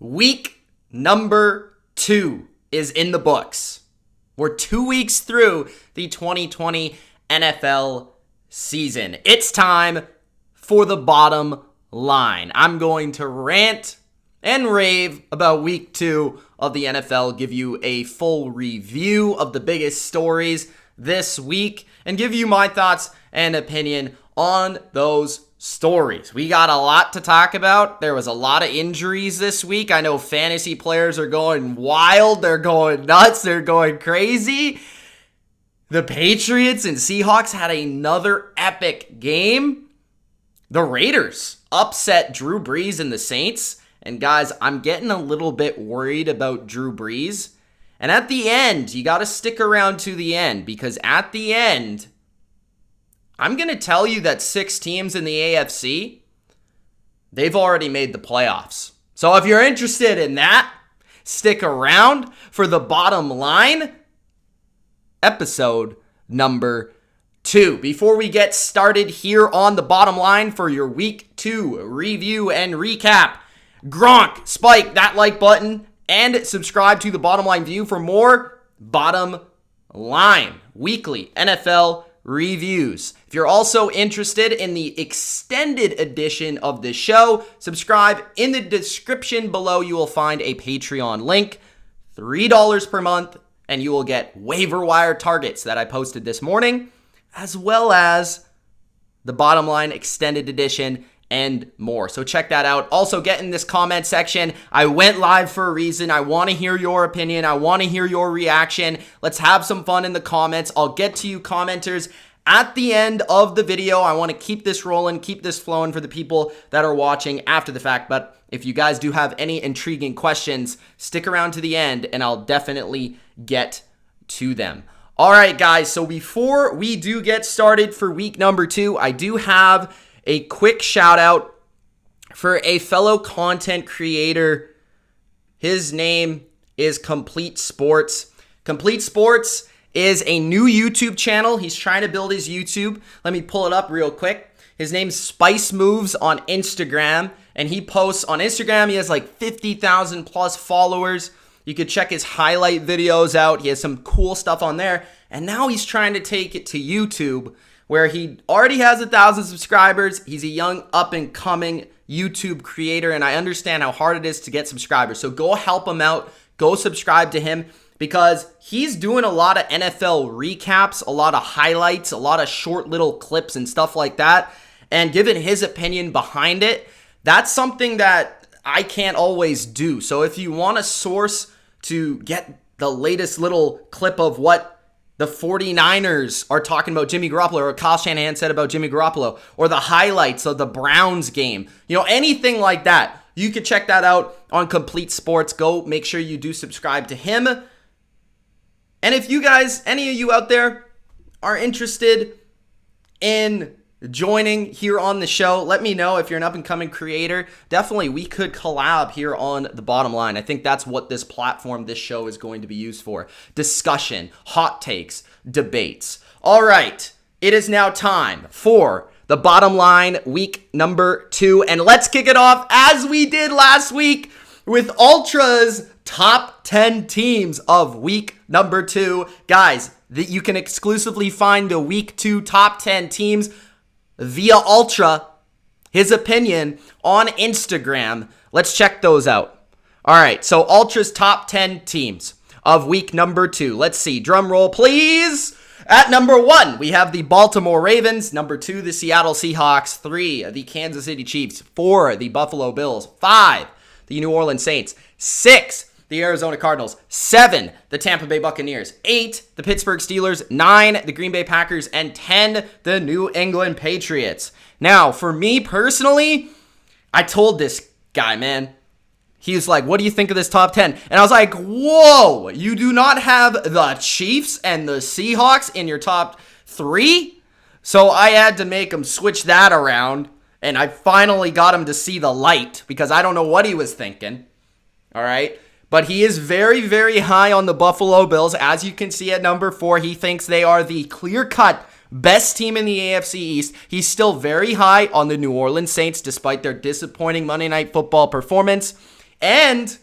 Week number 2 is in the books. We're 2 weeks through the 2020 NFL season. It's time for the bottom line. I'm going to rant and rave about week 2 of the NFL, give you a full review of the biggest stories this week, and give you my thoughts and opinion on those stories. We got a lot to talk about. There was a lot of injuries this week. I know fantasy players are going wild. They're going nuts. They're going crazy. The Patriots and Seahawks had another epic game. The Raiders upset Drew Brees and the Saints. And guys, I'm getting a little bit worried about Drew Brees. And at the end, you got to stick around to the end, because at the end, I'm going to tell you that 6 teams in the AFC, they've already made the playoffs. So if you're interested in that, stick around for the bottom line, episode number 2. Before we get started here on the bottom line for your week 2 review and recap, Gronk, spike that like button and subscribe to the Bottom Line View for more Bottom Line weekly NFL reviews. If you're also interested in the extended edition of this show, subscribe. In the description below, you will find a Patreon link, $3 per month, and you will get waiver wire targets that I posted this morning, as well as the Bottom Line extended edition and more. So check that out. Also, get in this comment section. I went live for a reason. I want to hear your opinion. I want to hear your reaction. Let's have some fun in the comments. I'll get to you commenters at the end of the video. I want to keep this rolling, keep this flowing for the people that are watching after the fact. But if you guys do have any intriguing questions, stick around to the end and I'll definitely get to them. All right, guys. So before we do get started for week number 2, I do have a quick shout out for a fellow content creator. His name is Complete Sports. Complete Sports is a new YouTube channel. He's trying to build his YouTube. Let me pull it up real quick. His name's Spice Moves on Instagram, and he posts on Instagram. He has like 50,000 plus followers. You could check his highlight videos out. He has some cool stuff on there. And now he's trying to take it to YouTube, where he already has 1,000 subscribers. He's a young up-and-coming YouTube creator, and I understand how hard it is to get subscribers. So go help him out. Go subscribe to him, because he's doing a lot of NFL recaps, a lot of highlights, a lot of short little clips and stuff like that, and giving his opinion behind it. That's something that I can't always do. So if you want a source to get the latest little clip of what the 49ers are talking about Jimmy Garoppolo, or Kyle Shanahan said about Jimmy Garoppolo, or the highlights of the Browns game, anything like that, you can check that out on Complete Sports. Go make sure you do subscribe to him. And if you guys, any of you out there, are interested in joining here on the show, let me know. If you're an up-and-coming creator, definitely we could collab here on the bottom line. I think that's what this platform, this show is going to be used for. Discussion, hot takes, debates. All right, it is now time for the bottom line week number 2. And let's kick it off as we did last week with Ultra's top 10 teams of week number 2. Guys, that you can exclusively find the week 2 top 10 teams via Ultra, his opinion, on Instagram. Let's check those out. All right, so Ultra's top 10 teams of week number 2. Let's see, drum roll, please. At number 1, we have the Baltimore Ravens. Number 2, the Seattle Seahawks. 3, the Kansas City Chiefs. 4, the Buffalo Bills. 5, the New Orleans Saints. 6, the Arizona Cardinals. 7, the Tampa Bay Buccaneers. 8, the Pittsburgh Steelers. 9, the Green Bay Packers. And 10, the New England Patriots. Now, for me personally, I told this guy, man, he was like, what do you think of this top 10? And I was like, whoa, you do not have the Chiefs and the Seahawks in your top 3? So I had to make him switch that around, and I finally got him to see the light, because I don't know what he was thinking. All right. But he is very, very high on the Buffalo Bills. As you can see at number 4, he thinks they are the clear-cut best team in the AFC East. He's still very high on the New Orleans Saints, despite their disappointing Monday Night Football performance. And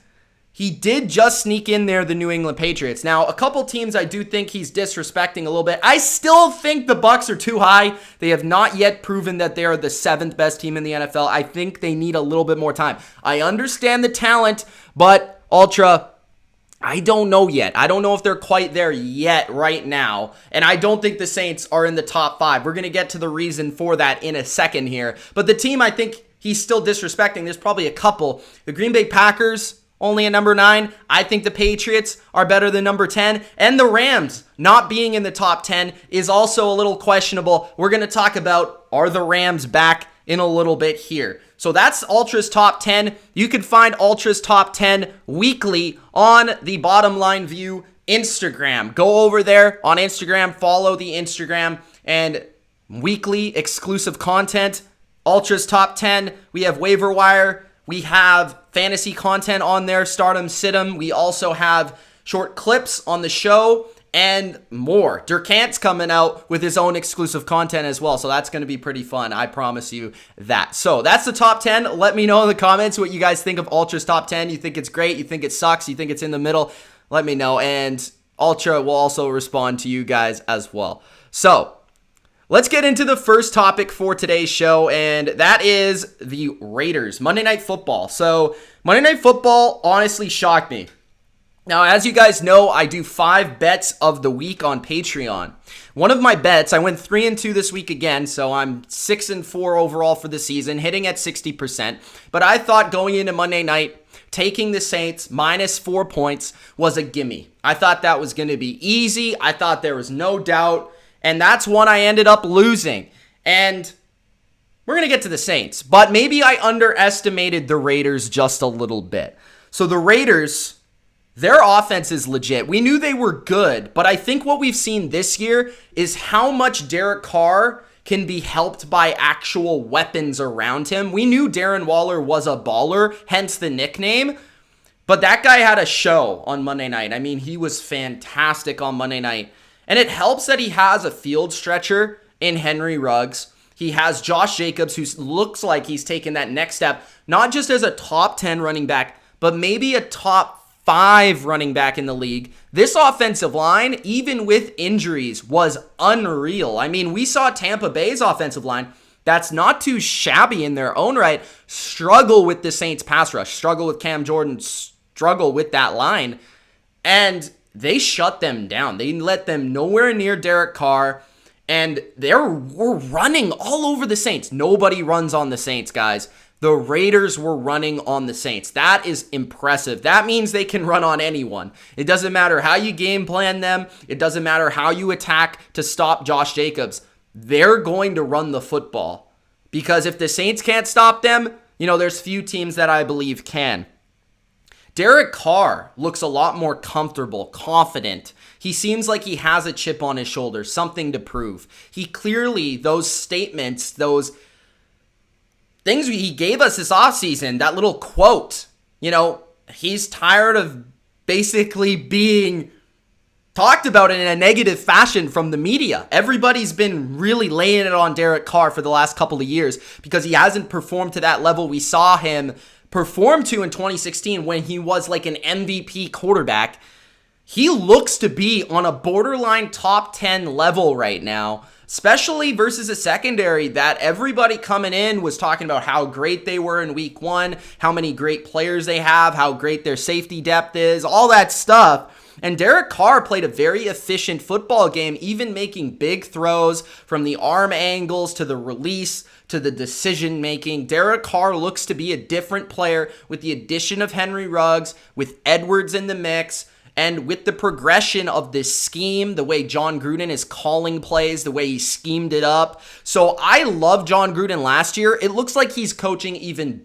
he did just sneak in there the New England Patriots. Now, a couple teams I do think he's disrespecting a little bit. I still think the Bucs are too high. They have not yet proven that they are the 7th best team in the NFL. I think they need a little bit more time. I understand the talent, but Ultra, I don't know yet. I don't know if they're quite there yet right now. And I don't think the Saints are in the top 5. We're going to get to the reason for that in a second here. But the team I think he's still disrespecting, there's probably a couple. The Green Bay Packers, only a number 9. I think the Patriots are better than number 10. And the Rams not being in the top 10 is also a little questionable. We're going to talk about, are the Rams back, in a little bit here. So that's Ultra's Top 10. You can find Ultra's Top 10 weekly on the Bottom Line View Instagram. Go over there on Instagram, follow the Instagram, and weekly exclusive content. Ultra's Top 10. We have waiver wire. We have fantasy content on there, stardom, situm. We also have short clips on the show and more. Durkant's coming out with his own exclusive content as well, so that's going to be pretty fun. I promise you that. So that's the top 10. Let me know in the comments what you guys think of Ultra's top 10. You think it's great? You think it sucks? You think it's in the middle? Let me know, and Ultra will also respond to you guys as well. So let's get into the first topic for today's show, and that is the Raiders. Monday Night Football. So Monday Night Football honestly shocked me. Now, as you guys know, I do 5 bets of the week on Patreon. One of my bets, I went 3-2 this week again, so I'm 6-4 overall for the season, hitting at 60%. But I thought going into Monday night, taking the Saints minus 4 points was a gimme. I thought that was going to be easy. I thought there was no doubt. And that's one I ended up losing. And we're going to get to the Saints. But maybe I underestimated the Raiders just a little bit. So the Raiders, their offense is legit. We knew they were good, but I think what we've seen this year is how much Derek Carr can be helped by actual weapons around him. We knew Darren Waller was a baller, hence the nickname, but that guy had a show on Monday night. I mean, he was fantastic on Monday night, and it helps that he has a field stretcher in Henry Ruggs. He has Josh Jacobs, who looks like he's taken that next step, not just as a top 10 running back, but maybe a top 5 running back in the league. This offensive line, even with injuries, was unreal. I mean, we saw Tampa Bay's offensive line, that's not too shabby in their own right, struggle with the Saints pass rush, struggle with Cam Jordan, struggle with that line, and they shut them down. They let them nowhere near Derek Carr, and were running all over the Saints. Nobody runs on the Saints, guys. The Raiders were running on the Saints. That is impressive. That means they can run on anyone. It doesn't matter how you game plan them. It doesn't matter how you attack to stop Josh Jacobs. They're going to run the football. Because if the Saints can't stop them, there's few teams that I believe can. Derek Carr looks a lot more comfortable, confident. He seems like he has a chip on his shoulder, something to prove. He clearly, those statements, those things he gave us this offseason, that little quote, he's tired of basically being talked about in a negative fashion from the media. Everybody's been really laying it on Derek Carr for the last couple of years because he hasn't performed to that level we saw him perform to in 2016 when he was like an MVP quarterback. He looks to be on a borderline top 10 level right now, especially versus a secondary that everybody coming in was talking about how great they were in week 1, how many great players they have, how great their safety depth is, all that stuff. And Derek Carr played a very efficient football game, even making big throws from the arm angles to the release to the decision making. Derek Carr looks to be a different player with the addition of Henry Ruggs, with Edwards in the mix, and with the progression of this scheme, the way John Gruden is calling plays, the way he schemed it up. So I love John Gruden last year. It looks like he's coaching even,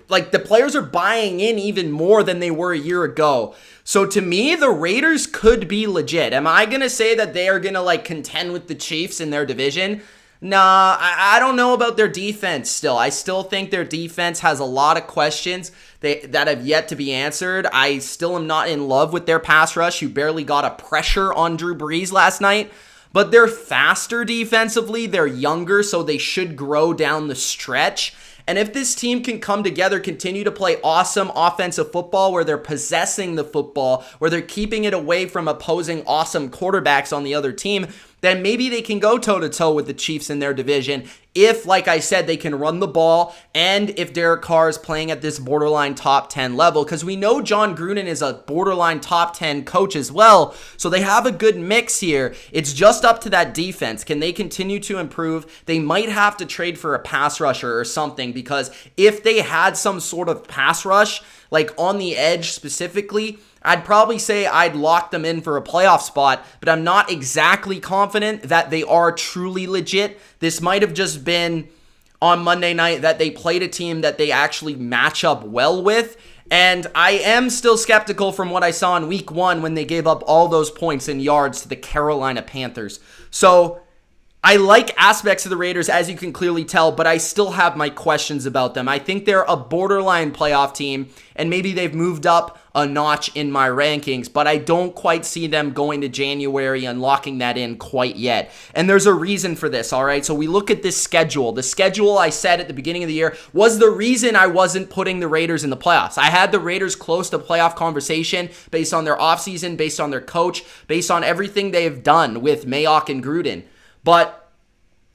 like the players are buying in even more than they were a year ago. So to me, the Raiders could be legit. Am I going to say that they are going to contend with the Chiefs in their division? Nah, I don't know about their defense still. I still think their defense has a lot of questions that have yet to be answered. I still am not in love with their pass rush, who barely got a pressure on Drew Brees last night. But they're faster defensively. They're younger, so they should grow down the stretch. And if this team can come together, continue to play awesome offensive football where they're possessing the football, where they're keeping it away from opposing awesome quarterbacks on the other team, then maybe they can go toe-to-toe with the Chiefs in their division if, like I said, they can run the ball and if Derek Carr is playing at this borderline top 10 level, because we know John Gruden is a borderline top 10 coach as well, so they have a good mix here. It's just up to that defense. Can they continue to improve? They might have to trade for a pass rusher or something, because if they had some sort of pass rush, like on the edge specifically, I'd probably say I'd lock them in for a playoff spot, but I'm not exactly confident that they are truly legit. This might have just been on Monday night that they played a team that they actually match up well with, and I am still skeptical from what I saw in week 1 when they gave up all those points and yards to the Carolina Panthers. So I like aspects of the Raiders, as you can clearly tell, but I still have my questions about them. I think they're a borderline playoff team, and maybe they've moved up a notch in my rankings, but I don't quite see them going to January and locking that in quite yet. And there's a reason for this, all right? So we look at this schedule. The schedule, I said at the beginning of the year, was the reason I wasn't putting the Raiders in the playoffs. I had the Raiders close to playoff conversation based on their offseason, based on their coach, based on everything they've done with Mayock and Gruden. But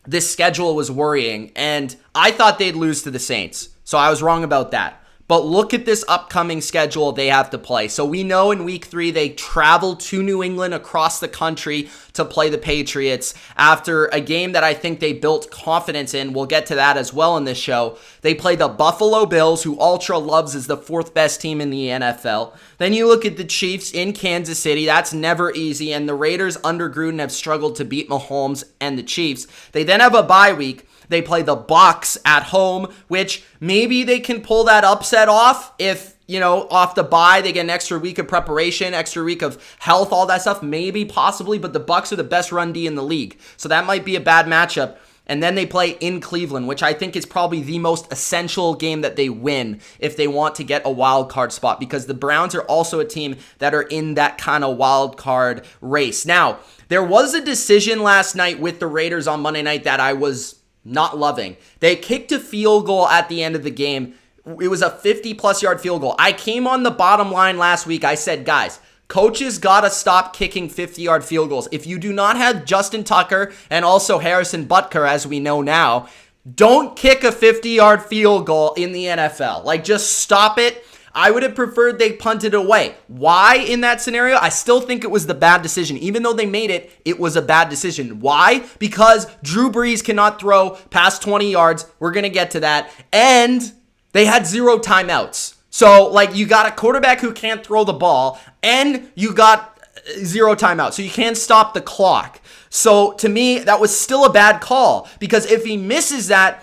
this schedule was worrying, and I thought they'd lose to the Saints, so I was wrong about that. But look at this upcoming schedule they have to play. So we know in week 3 they travel to New England across the country to play the Patriots after a game that I think they built confidence in. We'll get to that as well in this show. They play the Buffalo Bills, who Ultra loves as the 4th best team in the NFL. Then you look at the Chiefs in Kansas City. That's never easy, and the Raiders under Gruden have struggled to beat Mahomes and the Chiefs. They then have a bye week. They play the Bucs at home, which maybe they can pull that upset off if, off the bye, they get an extra week of preparation, extra week of health, all that stuff. Maybe, possibly, but the Bucs are the best run D in the league. So that might be a bad matchup. And then they play in Cleveland, which I think is probably the most essential game that they win if they want to get a wild card spot, because the Browns are also a team that are in that kind of wild card race. Now, there was a decision last night with the Raiders on Monday night that I was not loving. They kicked a field goal at the end of the game. It was a 50-plus yard field goal. I came on the bottom line last week. I said, guys, coaches got to stop kicking 50-yard field goals. If you do not have Justin Tucker and also Harrison Butker, as we know now, don't kick a 50-yard field goal in the NFL. Just stop it. I would have preferred they punted away. Why in that scenario? I still think it was the bad decision. Even though they made it, it was a bad decision. Why? Because Drew Brees cannot throw past 20 yards. We're going to get to that. And they had 0 timeouts. So, you got a quarterback who can't throw the ball, and you got 0 timeouts. So you can't stop the clock. So, to me, that was still a bad call, because if he misses that,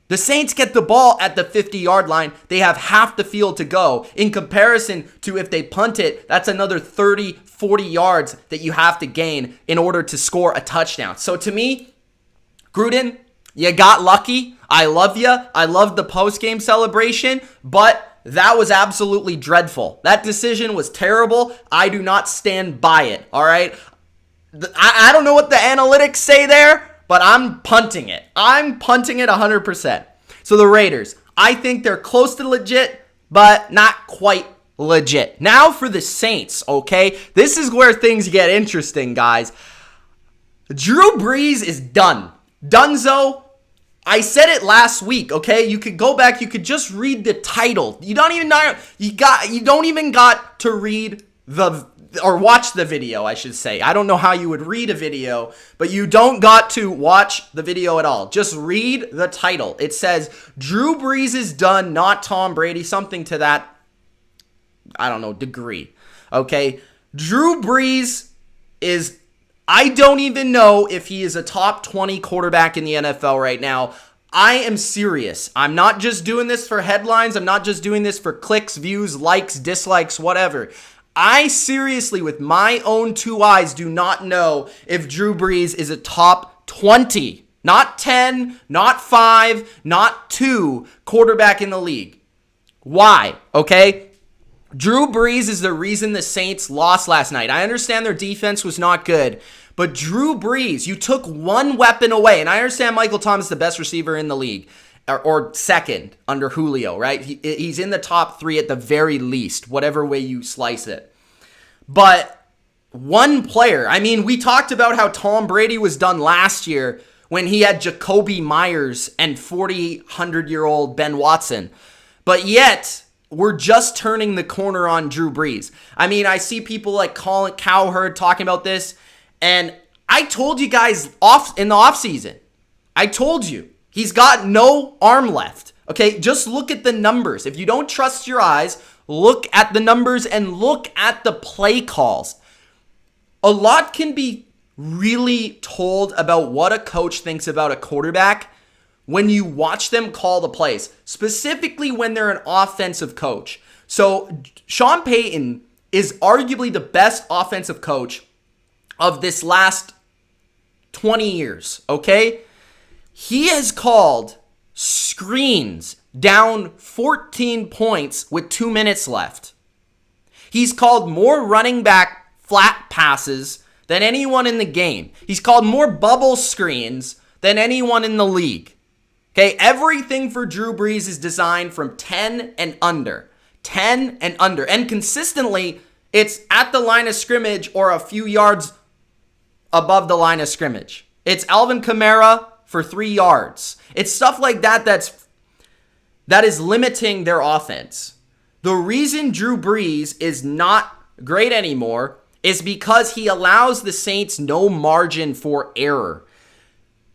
the Saints get the ball at the 50-yard line. They have half the field to go. In comparison to if they punt it, that's another 30, 40 yards that you have to gain in order to score a touchdown. So to me, Gruden, you got lucky. I love you. I love the post-game celebration, but that was absolutely dreadful. That decision was terrible. I do not stand by it, all right? I don't know what the analytics say there, but I'm punting it. I'm punting it 100%. So the Raiders, I think they're close to legit, but not quite legit. Now for the Saints, okay? This is where things get interesting, guys. Drew Brees is done. Dunzo. I said it last week, okay? You could go back, you could just read the title. You don't even got to read or watch the video, I should say. I don't know how you would read a video, but you don't got to watch the video at all. Just read the title. It says, Drew Brees is done, not Tom Brady, something to that, I don't know, degree. Okay? Drew Brees is, I don't even know if he is a top 20 quarterback in the NFL right now. I am serious. I'm not just doing this for headlines. I'm not just doing this for clicks, views, likes, dislikes, whatever. I seriously, with my own 2 eyes, do not know if Drew Brees is a top 20, not 10, not 5, not 2 quarterback in the league. Why? Okay? Drew Brees is the reason the Saints lost last night. I understand their defense was not good, but Drew Brees, you took one weapon away, and I understand Michael Thomas is the best receiver in the league, or second under Julio, right? He's in the top 3 at the very least, whatever way you slice it. But one player, I mean, we talked about how Tom Brady was done last year when he had Jacoby Myers and 4,100-year-old Ben Watson. But yet, we're just turning the corner on Drew Brees. I mean, I see people like Colin Cowherd talking about this, and I told you guys in the offseason, I told you, he's got no arm left. Okay, just look at the numbers. If you don't trust your eyes, look at the numbers and look at the play calls. A lot can be really told about what a coach thinks about a quarterback when you watch them call the plays, specifically when they're an offensive coach. So Sean Payton is arguably the best offensive coach of this last 20 years, okay? He has called screens down 14 points with 2 minutes left. He's called more running back flat passes than anyone in the game. He's called more bubble screens than anyone in the league. Okay, everything for Drew Brees is designed from 10 and under. 10 and under. And consistently, it's at the line of scrimmage or a few yards above the line of scrimmage. It's Alvin Kamara for 3 yards. It's stuff like that that is limiting their offense. The reason Drew Brees is not great anymore is because he allows the Saints no margin for error.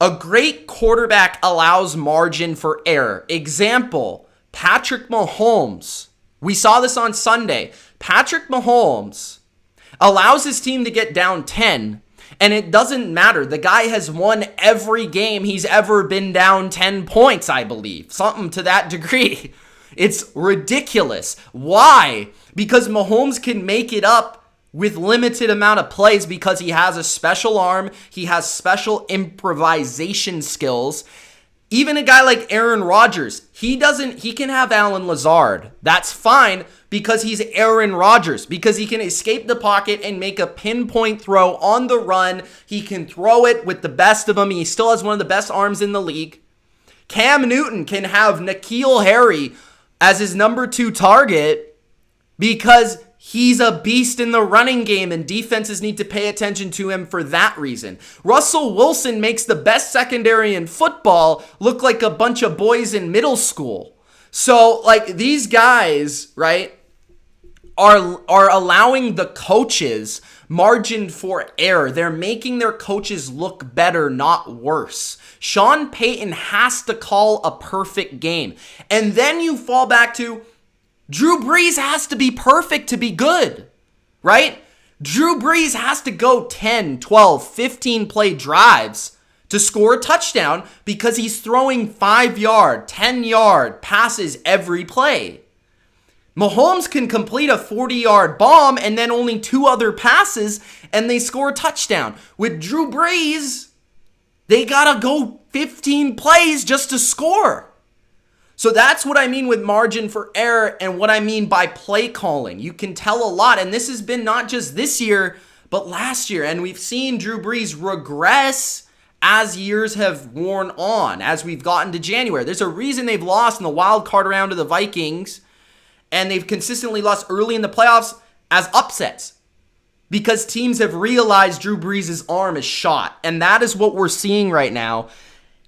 A great quarterback allows margin for error. Example, Patrick Mahomes. We saw this on Sunday. Patrick Mahomes allows his team to get down 10, and it doesn't matter. The guy has won every game he's ever been down 10 points, I believe. Something to that degree. It's ridiculous. Why? Because Mahomes can make it up with limited amount of plays because he has a special arm. He has special improvisation skills. Even a guy like Aaron Rodgers, he can have Alan Lazard. That's fine because he's Aaron Rodgers, because he can escape the pocket and make a pinpoint throw on the run. He can throw it with the best of them. He still has one of the best arms in the league. Cam Newton can have N'Keal Harry as his number 2 target because he's a beast in the running game and defenses need to pay attention to him for that reason. Russell Wilson makes the best secondary in football look like a bunch of boys in middle school. So, like, these guys, right, are allowing the coaches margin for error. They're making their coaches look better, not worse. Sean Payton has to call a perfect game. And then you fall back to Drew Brees has to be perfect to be good, right? Drew Brees has to go 10, 12, 15 play drives to score a touchdown because he's throwing 5-yard, 10-yard passes every play. Mahomes can complete a 40-yard bomb and then only 2 other passes and they score a touchdown. With Drew Brees, they gotta go 15 plays just to score. So that's what I mean with margin for error and what I mean by play calling. You can tell a lot, and this has been not just this year, but last year. And we've seen Drew Brees regress as years have worn on, as we've gotten to January. There's a reason they've lost in the wild card round to the Vikings, and they've consistently lost early in the playoffs as upsets because teams have realized Drew Brees' arm is shot. And that is what we're seeing right now.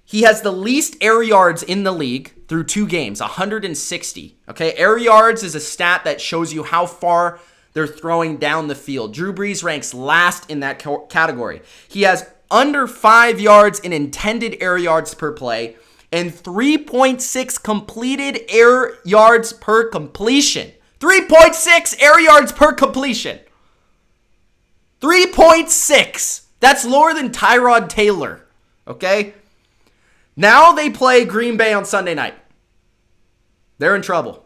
He has the least air yards in the league through 2 games, 160. Okay, air yards is a stat that shows you how far they're throwing down the field. Drew Brees ranks last in that category. He has under 5 yards in intended air yards per play and 3.6 completed air yards per completion. 3.6 air yards per completion. 3.6. That's lower than Tyrod Taylor. Okay? Now they play Green Bay on Sunday night. They're in trouble.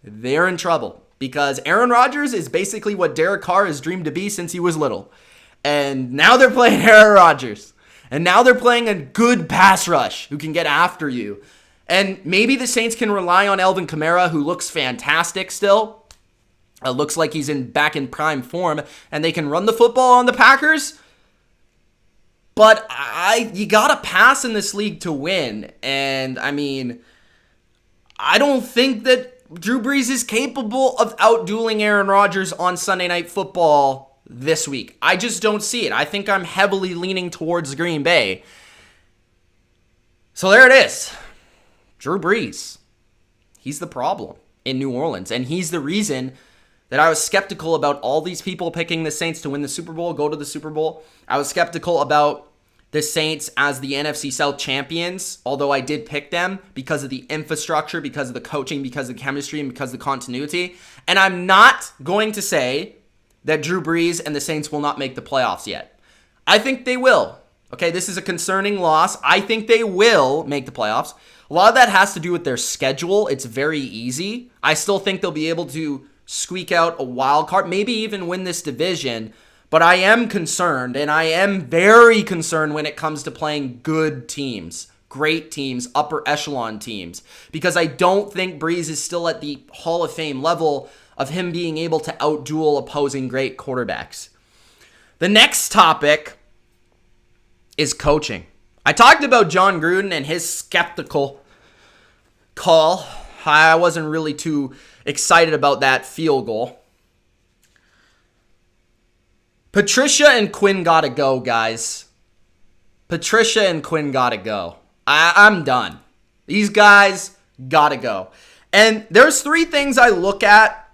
They're in trouble because Aaron Rodgers is basically what Derek Carr has dreamed to be since he was little. And now they're playing Aaron Rodgers. And now they're playing a good pass rush who can get after you. And maybe the Saints can rely on Alvin Kamara, who looks fantastic still. Looks like he's back in prime form. And they can run the football on the Packers. But you gotta pass in this league to win. And I mean, I don't think that Drew Brees is capable of outdueling Aaron Rodgers on Sunday Night Football this week. I just don't see it. I think I'm heavily leaning towards Green Bay. So there it is. Drew Brees. He's the problem in New Orleans, and he's the reason that I was skeptical about all these people picking the Saints to win the Super Bowl, go to the Super Bowl. I was skeptical about the Saints as the NFC South champions, although I did pick them because of the infrastructure, because of the coaching, because of the chemistry, and because of the continuity. And I'm not going to say that Drew Brees and the Saints will not make the playoffs yet. I think they will. Okay, this is a concerning loss. I think they will make the playoffs. A lot of that has to do with their schedule. It's very easy. I still think they'll be able to squeak out a wild card, maybe even win this division. But I am concerned, and I am very concerned when it comes to playing good teams, great teams, upper echelon teams, because I don't think Brees is still at the Hall of Fame level of him being able to outduel opposing great quarterbacks. The next topic is coaching. I talked about John Gruden and his skeptical call. I wasn't really too excited about that field goal. Patricia and Quinn gotta go, guys. Patricia and Quinn gotta go. I'm done. These guys gotta go. And there's 3 things I look at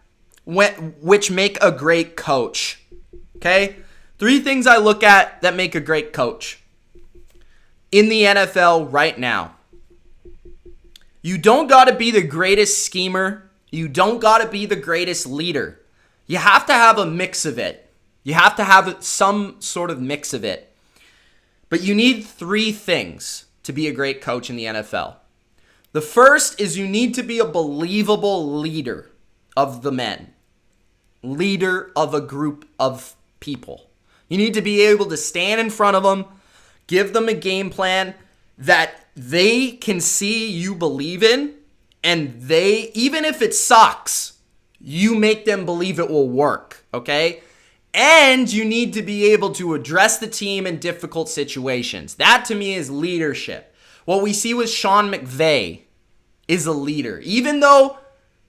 which make a great coach. Okay? 3 things I look at that make a great coach in the NFL right now. You don't gotta be the greatest schemer. You don't gotta be the greatest leader. You have to have a mix of it. You have to have some sort of mix of it. But you need 3 things to be a great coach in the NFL. The first is you need to be a believable leader of the men. Leader of a group of people. You need to be able to stand in front of them, give them a game plan that they can see you believe in, and they, even if it sucks, you make them believe it will work, okay? And you need to be able to address the team in difficult situations. That to me is leadership. What we see with Sean McVay is a leader. Even though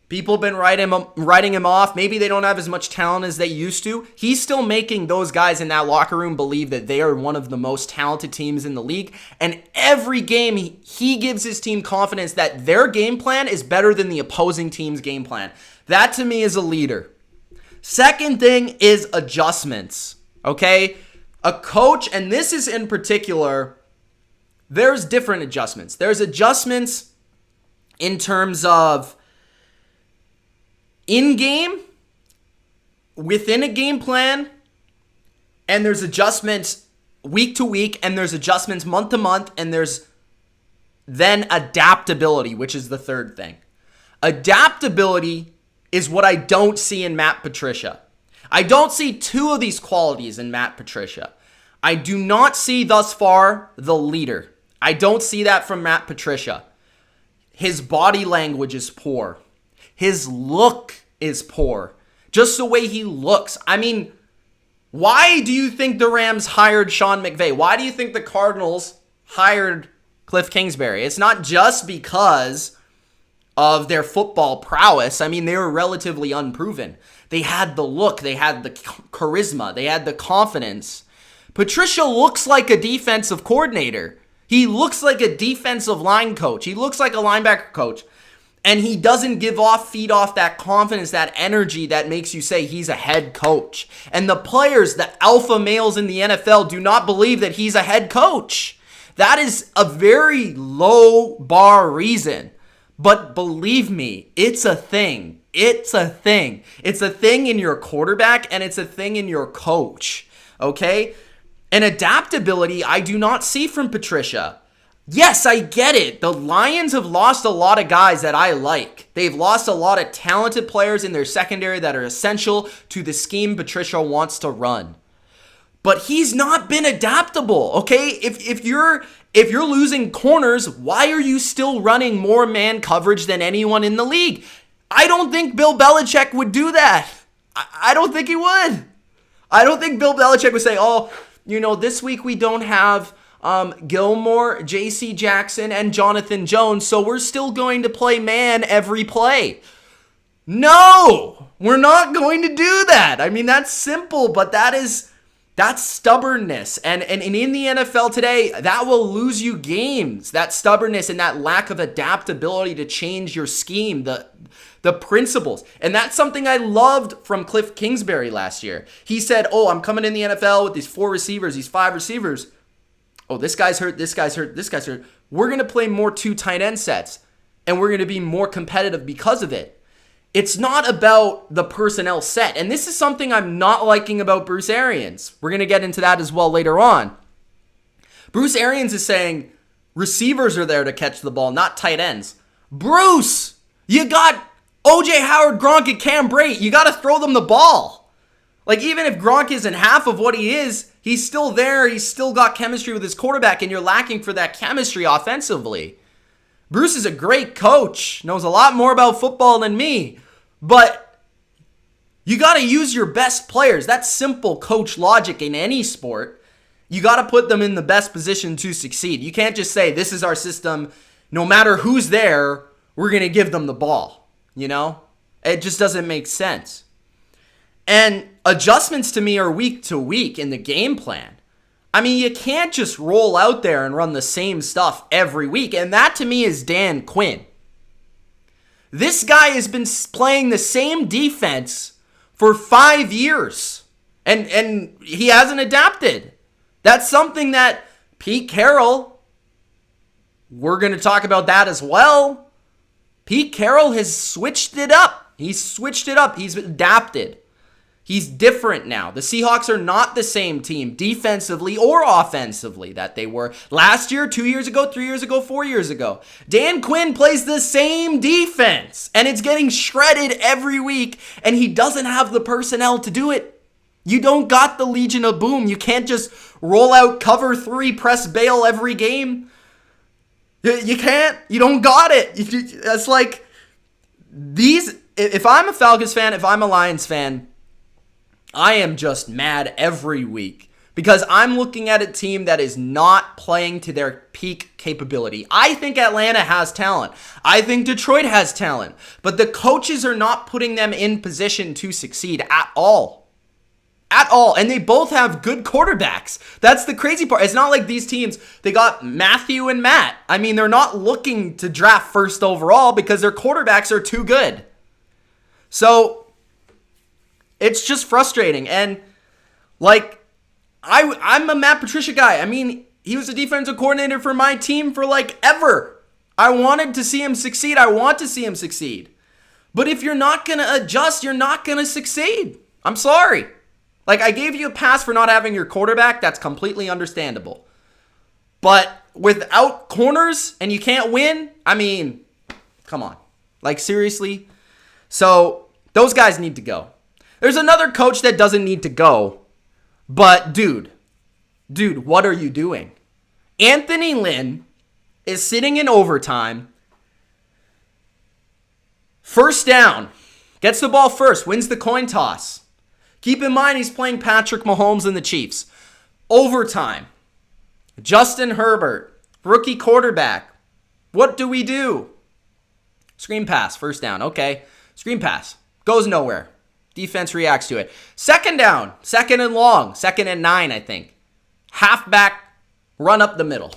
people have been writing him off, maybe they don't have as much talent as they used to, he's still making those guys in that locker room believe that they are one of the most talented teams in the league. And every game, he gives his team confidence that their game plan is better than the opposing team's game plan. That to me is a leader. Second thing is adjustments, okay? A coach, and this is in particular, there's different adjustments. There's adjustments in terms of in-game, within a game plan, and there's adjustments week to week, and there's adjustments month to month, and there's then adaptability, which is the third thing. Adaptability is what I don't see in Matt Patricia. I don't see 2 of these qualities in Matt Patricia. I do not see thus far the leader. I don't see that from Matt Patricia. His body language is poor. His look is poor. Just the way he looks. I mean, why do you think the Rams hired Sean McVay? Why do you think the Cardinals hired Cliff Kingsbury? It's not just because of their football prowess. I mean, they were relatively unproven. They had the look, they had the charisma, they had the confidence. Patricia looks like a defensive coordinator. He looks like a defensive line coach. He looks like a linebacker coach. And he doesn't feed off that confidence, that energy that makes you say he's a head coach. And the players, the alpha males in the NFL, do not believe that he's a head coach. That is a very low bar reason. But believe me, it's a thing. It's a thing. It's a thing in your quarterback, and it's a thing in your coach. Okay? And adaptability, I do not see from Patricia. Yes, I get it. The Lions have lost a lot of guys that I like. They've lost a lot of talented players in their secondary that are essential to the scheme Patricia wants to run. But he's not been adaptable, okay? If you're losing corners, why are you still running more man coverage than anyone in the league? I don't think Bill Belichick would do that. I don't think he would. I don't think Bill Belichick would say, this week we don't have Gilmore, J.C. Jackson, and Jonathan Jones, so we're still going to play man every play. No, we're not going to do that. I mean, that's simple, but that's stubbornness. And in the NFL today, that will lose you games. That stubbornness and that lack of adaptability to change your scheme, the principles. And that's something I loved from Cliff Kingsbury last year. He said, I'm coming in the NFL with these 4 receivers, these 5 receivers. Oh, this guy's hurt, this guy's hurt, this guy's hurt. We're going to play more 2 tight end sets, and we're going to be more competitive because of it. It's not about the personnel set. And this is something I'm not liking about Bruce Arians. We're going to get into that as well later on. Bruce Arians is saying receivers are there to catch the ball, not tight ends. Bruce, you got O.J. Howard, Gronk, and Cam Brate. You got to throw them the ball. Like, even if Gronk isn't half of what he is, he's still there. He's still got chemistry with his quarterback, and you're lacking for that chemistry offensively. Bruce is a great coach, knows a lot more about football than me. But you got to use your best players. That's simple coach logic in any sport. You got to put them in the best position to succeed. You can't just say, this is our system. No matter who's there, we're going to give them the ball. You know? It just doesn't make sense. And adjustments to me are week to week in the game plan. I mean, you can't just roll out there and run the same stuff every week. And that to me is Dan Quinn. This guy has been playing the same defense for 5 years, and he hasn't adapted. That's something that Pete Carroll, we're going to talk about that as well. Pete Carroll has switched it up. He's adapted. He's different now. The Seahawks are not the same team defensively or offensively that they were last year, 2 years ago, 3 years ago, 4 years ago. Dan Quinn plays the same defense, and it's getting shredded every week, and he doesn't have the personnel to do it. You don't got the Legion of Boom. You can't just roll out cover 3, press bail every game. You can't. You don't got it. That's like these. If I'm a Falcons fan, if I'm a Lions fan, I am just mad every week because I'm looking at a team that is not playing to their peak capability. I think Atlanta has talent. I think Detroit has talent. But the coaches are not putting them in position to succeed at all. At all. And they both have good quarterbacks. That's the crazy part. It's not like these teams, they got Matthew and Matt. I mean, they're not looking to draft first overall because their quarterbacks are too good. So it's just frustrating. And like, I'm a Matt Patricia guy. I mean, he was a defensive coordinator for my team for like ever. I wanted to see him succeed. I want to see him succeed. But if you're not going to adjust, you're not going to succeed. I'm sorry. Like, I gave you a pass for not having your quarterback. That's completely understandable. But without corners and you can't win, I mean, come on. Like, seriously? So those guys need to go. There's another coach that doesn't need to go, but dude, what are you doing? Anthony Lynn is sitting in overtime. First down, gets the ball first, wins the coin toss. Keep in mind he's playing Patrick Mahomes and the Chiefs. Overtime, Justin Herbert, rookie quarterback. What do? Screen pass, first down, okay. Screen pass, goes nowhere. Defense reacts to it. Second down, second and long, 2nd and 9, I think. Halfback, run up the middle.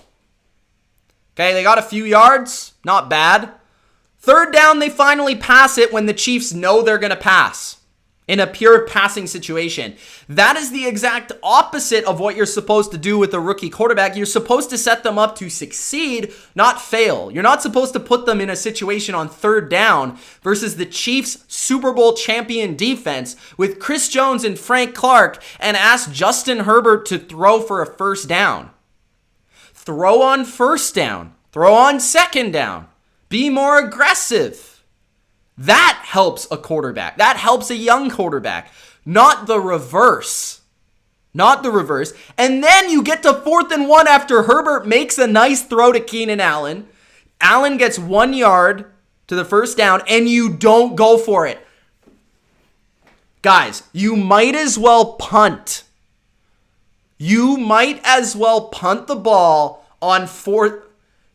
Okay, they got a few yards, not bad. Third down, they finally pass it when the Chiefs know they're going to pass. In a pure passing situation. That is the exact opposite of what you're supposed to do with a rookie quarterback. You're supposed to set them up to succeed, not fail. You're not supposed to put them in a situation on third down versus the Chiefs' Super Bowl champion defense with Chris Jones and Frank Clark and ask Justin Herbert to throw for a first down. Throw on first down. Throw on second down. Be more aggressive. That helps a quarterback. That helps a young quarterback. Not the reverse. Not the reverse. And then you get to 4th and 1 after Herbert makes a nice throw to Keenan Allen. Allen gets 1 yard to the first down, and you don't go for it. Guys, you might as well punt. You might as well punt the ball on fourth.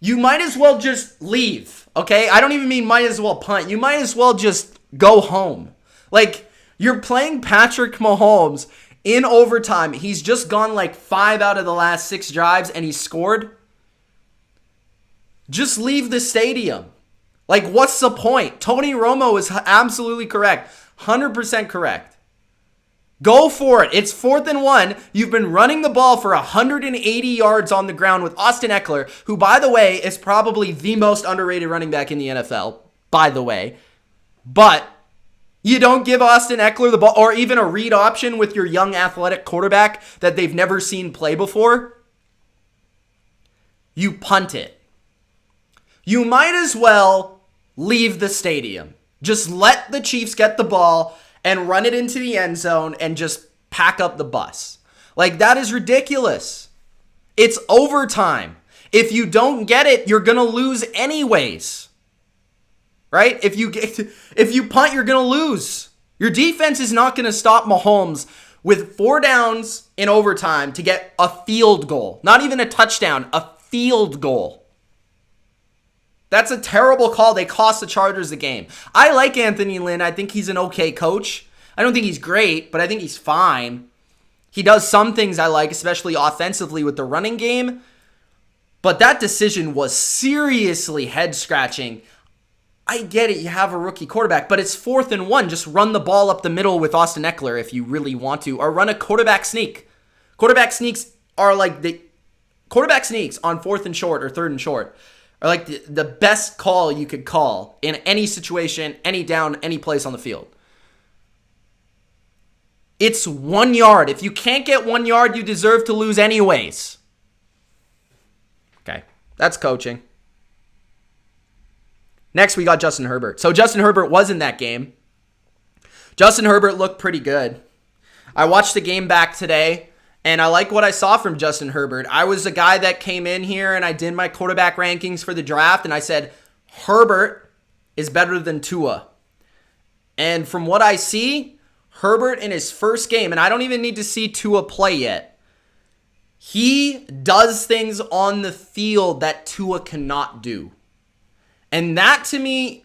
You might as well just leave, okay? I don't even mean might as well punt. You might as well just go home. Like, you're playing Patrick Mahomes in overtime. He's just gone like 5 out of the last 6 drives and he scored. Just leave the stadium. Like, what's the point? Tony Romo is absolutely correct. 100% correct. Go for it. It's 4th and 1. You've been running the ball for 180 yards on the ground with Austin Eckler, who, by the way, is probably the most underrated running back in the NFL, by the way. But you don't give Austin Eckler the ball or even a read option with your young athletic quarterback that they've never seen play before. You punt it. You might as well leave the stadium. Just let the Chiefs get the ball and run it into the end zone and just pack up the bus. Like, that is ridiculous. It's overtime. If you don't get it, you're going to lose anyways. Right? If you punt, you're going to lose. Your defense is not going to stop Mahomes with 4 downs in overtime to get a field goal. Not even a touchdown, a field goal. That's a terrible call. They cost the Chargers the game. I like Anthony Lynn. I think he's an okay coach. I don't think he's great, but I think he's fine. He does some things I like, especially offensively with the running game. But that decision was seriously head-scratching. I get it. You have a rookie quarterback, but it's 4th and 1. Just run the ball up the middle with Austin Eckler if you really want to, or run a quarterback sneak. Quarterback sneaks are like quarterback sneaks on 4th and short or 3rd and short are like the best call you could call in any situation, any down, any place on the field. It's 1 yard. If you can't get 1 yard, you deserve to lose anyways. Okay, that's coaching. Next, we got Justin Herbert. So Justin Herbert was in that game. Justin Herbert looked pretty good. I watched the game back today, and I like what I saw from Justin Herbert. I was a guy that came in here, and I did my quarterback rankings for the draft, and I said, Herbert is better than Tua. And from what I see, Herbert in his first game, and I don't even need to see Tua play yet, he does things on the field that Tua cannot do. And that, to me,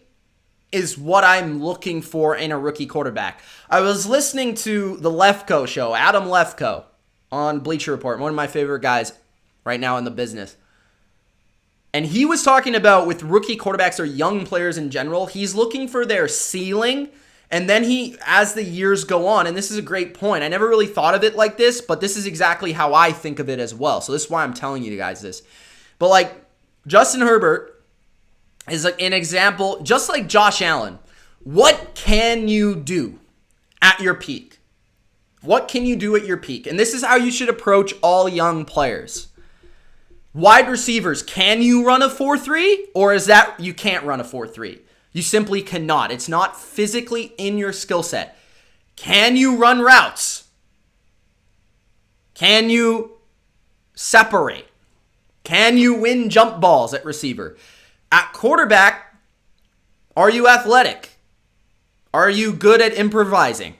is what I'm looking for in a rookie quarterback. I was listening to the Lefko show, Adam Lefko, on Bleacher Report, one of my favorite guys right now in the business. And he was talking about with rookie quarterbacks or young players in general, he's looking for their ceiling. And then as the years go on, and this is a great point. I never really thought of it like this, but this is exactly how I think of it as well. So this is why I'm telling you guys this. But like Justin Herbert is like an example, just like Josh Allen. What can you do at your peak? What can you do at your peak? And this is how you should approach all young players. Wide receivers, can you run a 4-3? Or is that you can't run a 4-3? You simply cannot. It's not physically in your skill set. Can you run routes? Can you separate? Can you win jump balls at receiver? At quarterback, are you athletic? Are you good at improvising?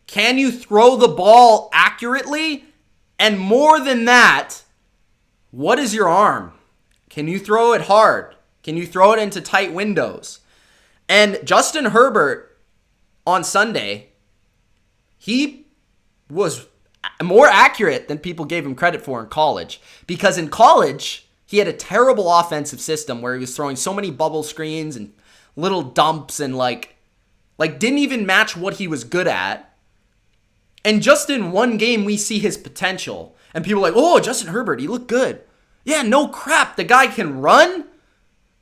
Can you throw the ball accurately? And more than that, what is your arm? Can you throw it hard? Can you throw it into tight windows? And Justin Herbert on Sunday, he was more accurate than people gave him credit for in college. Because in college, he had a terrible offensive system where he was throwing so many bubble screens and little dumps and like didn't even match what he was good at. And just in one game, we see his potential. And people are like, oh, Justin Herbert, he looked good. Yeah, no crap. The guy can run.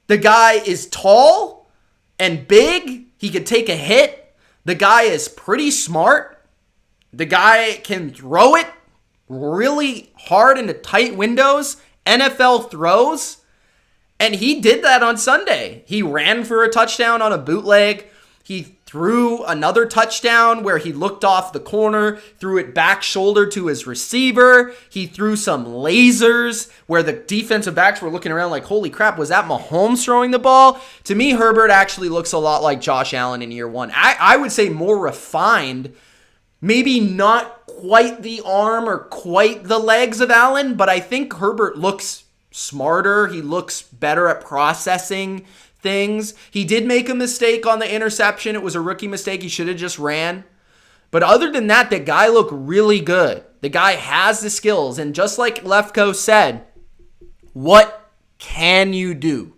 The guy is tall and big. He could take a hit. The guy is pretty smart. The guy can throw it really hard into tight windows. NFL throws. And he did that on Sunday. He ran for a touchdown on a bootleg. He threw another touchdown where he looked off the corner, threw it back shoulder to his receiver. He threw some lasers where the defensive backs were looking around like, holy crap, was that Mahomes throwing the ball? To me, Herbert actually looks a lot like Josh Allen in year one. I would say more refined Maybe not quite the arm or quite the legs of Allen, but I think Herbert looks smarter. He looks better at processing things. He did make a mistake on the interception. It was a rookie mistake. He should have just ran. But other than that, the guy looked really good. The guy has the skills. And just like Lefko said, what can you do?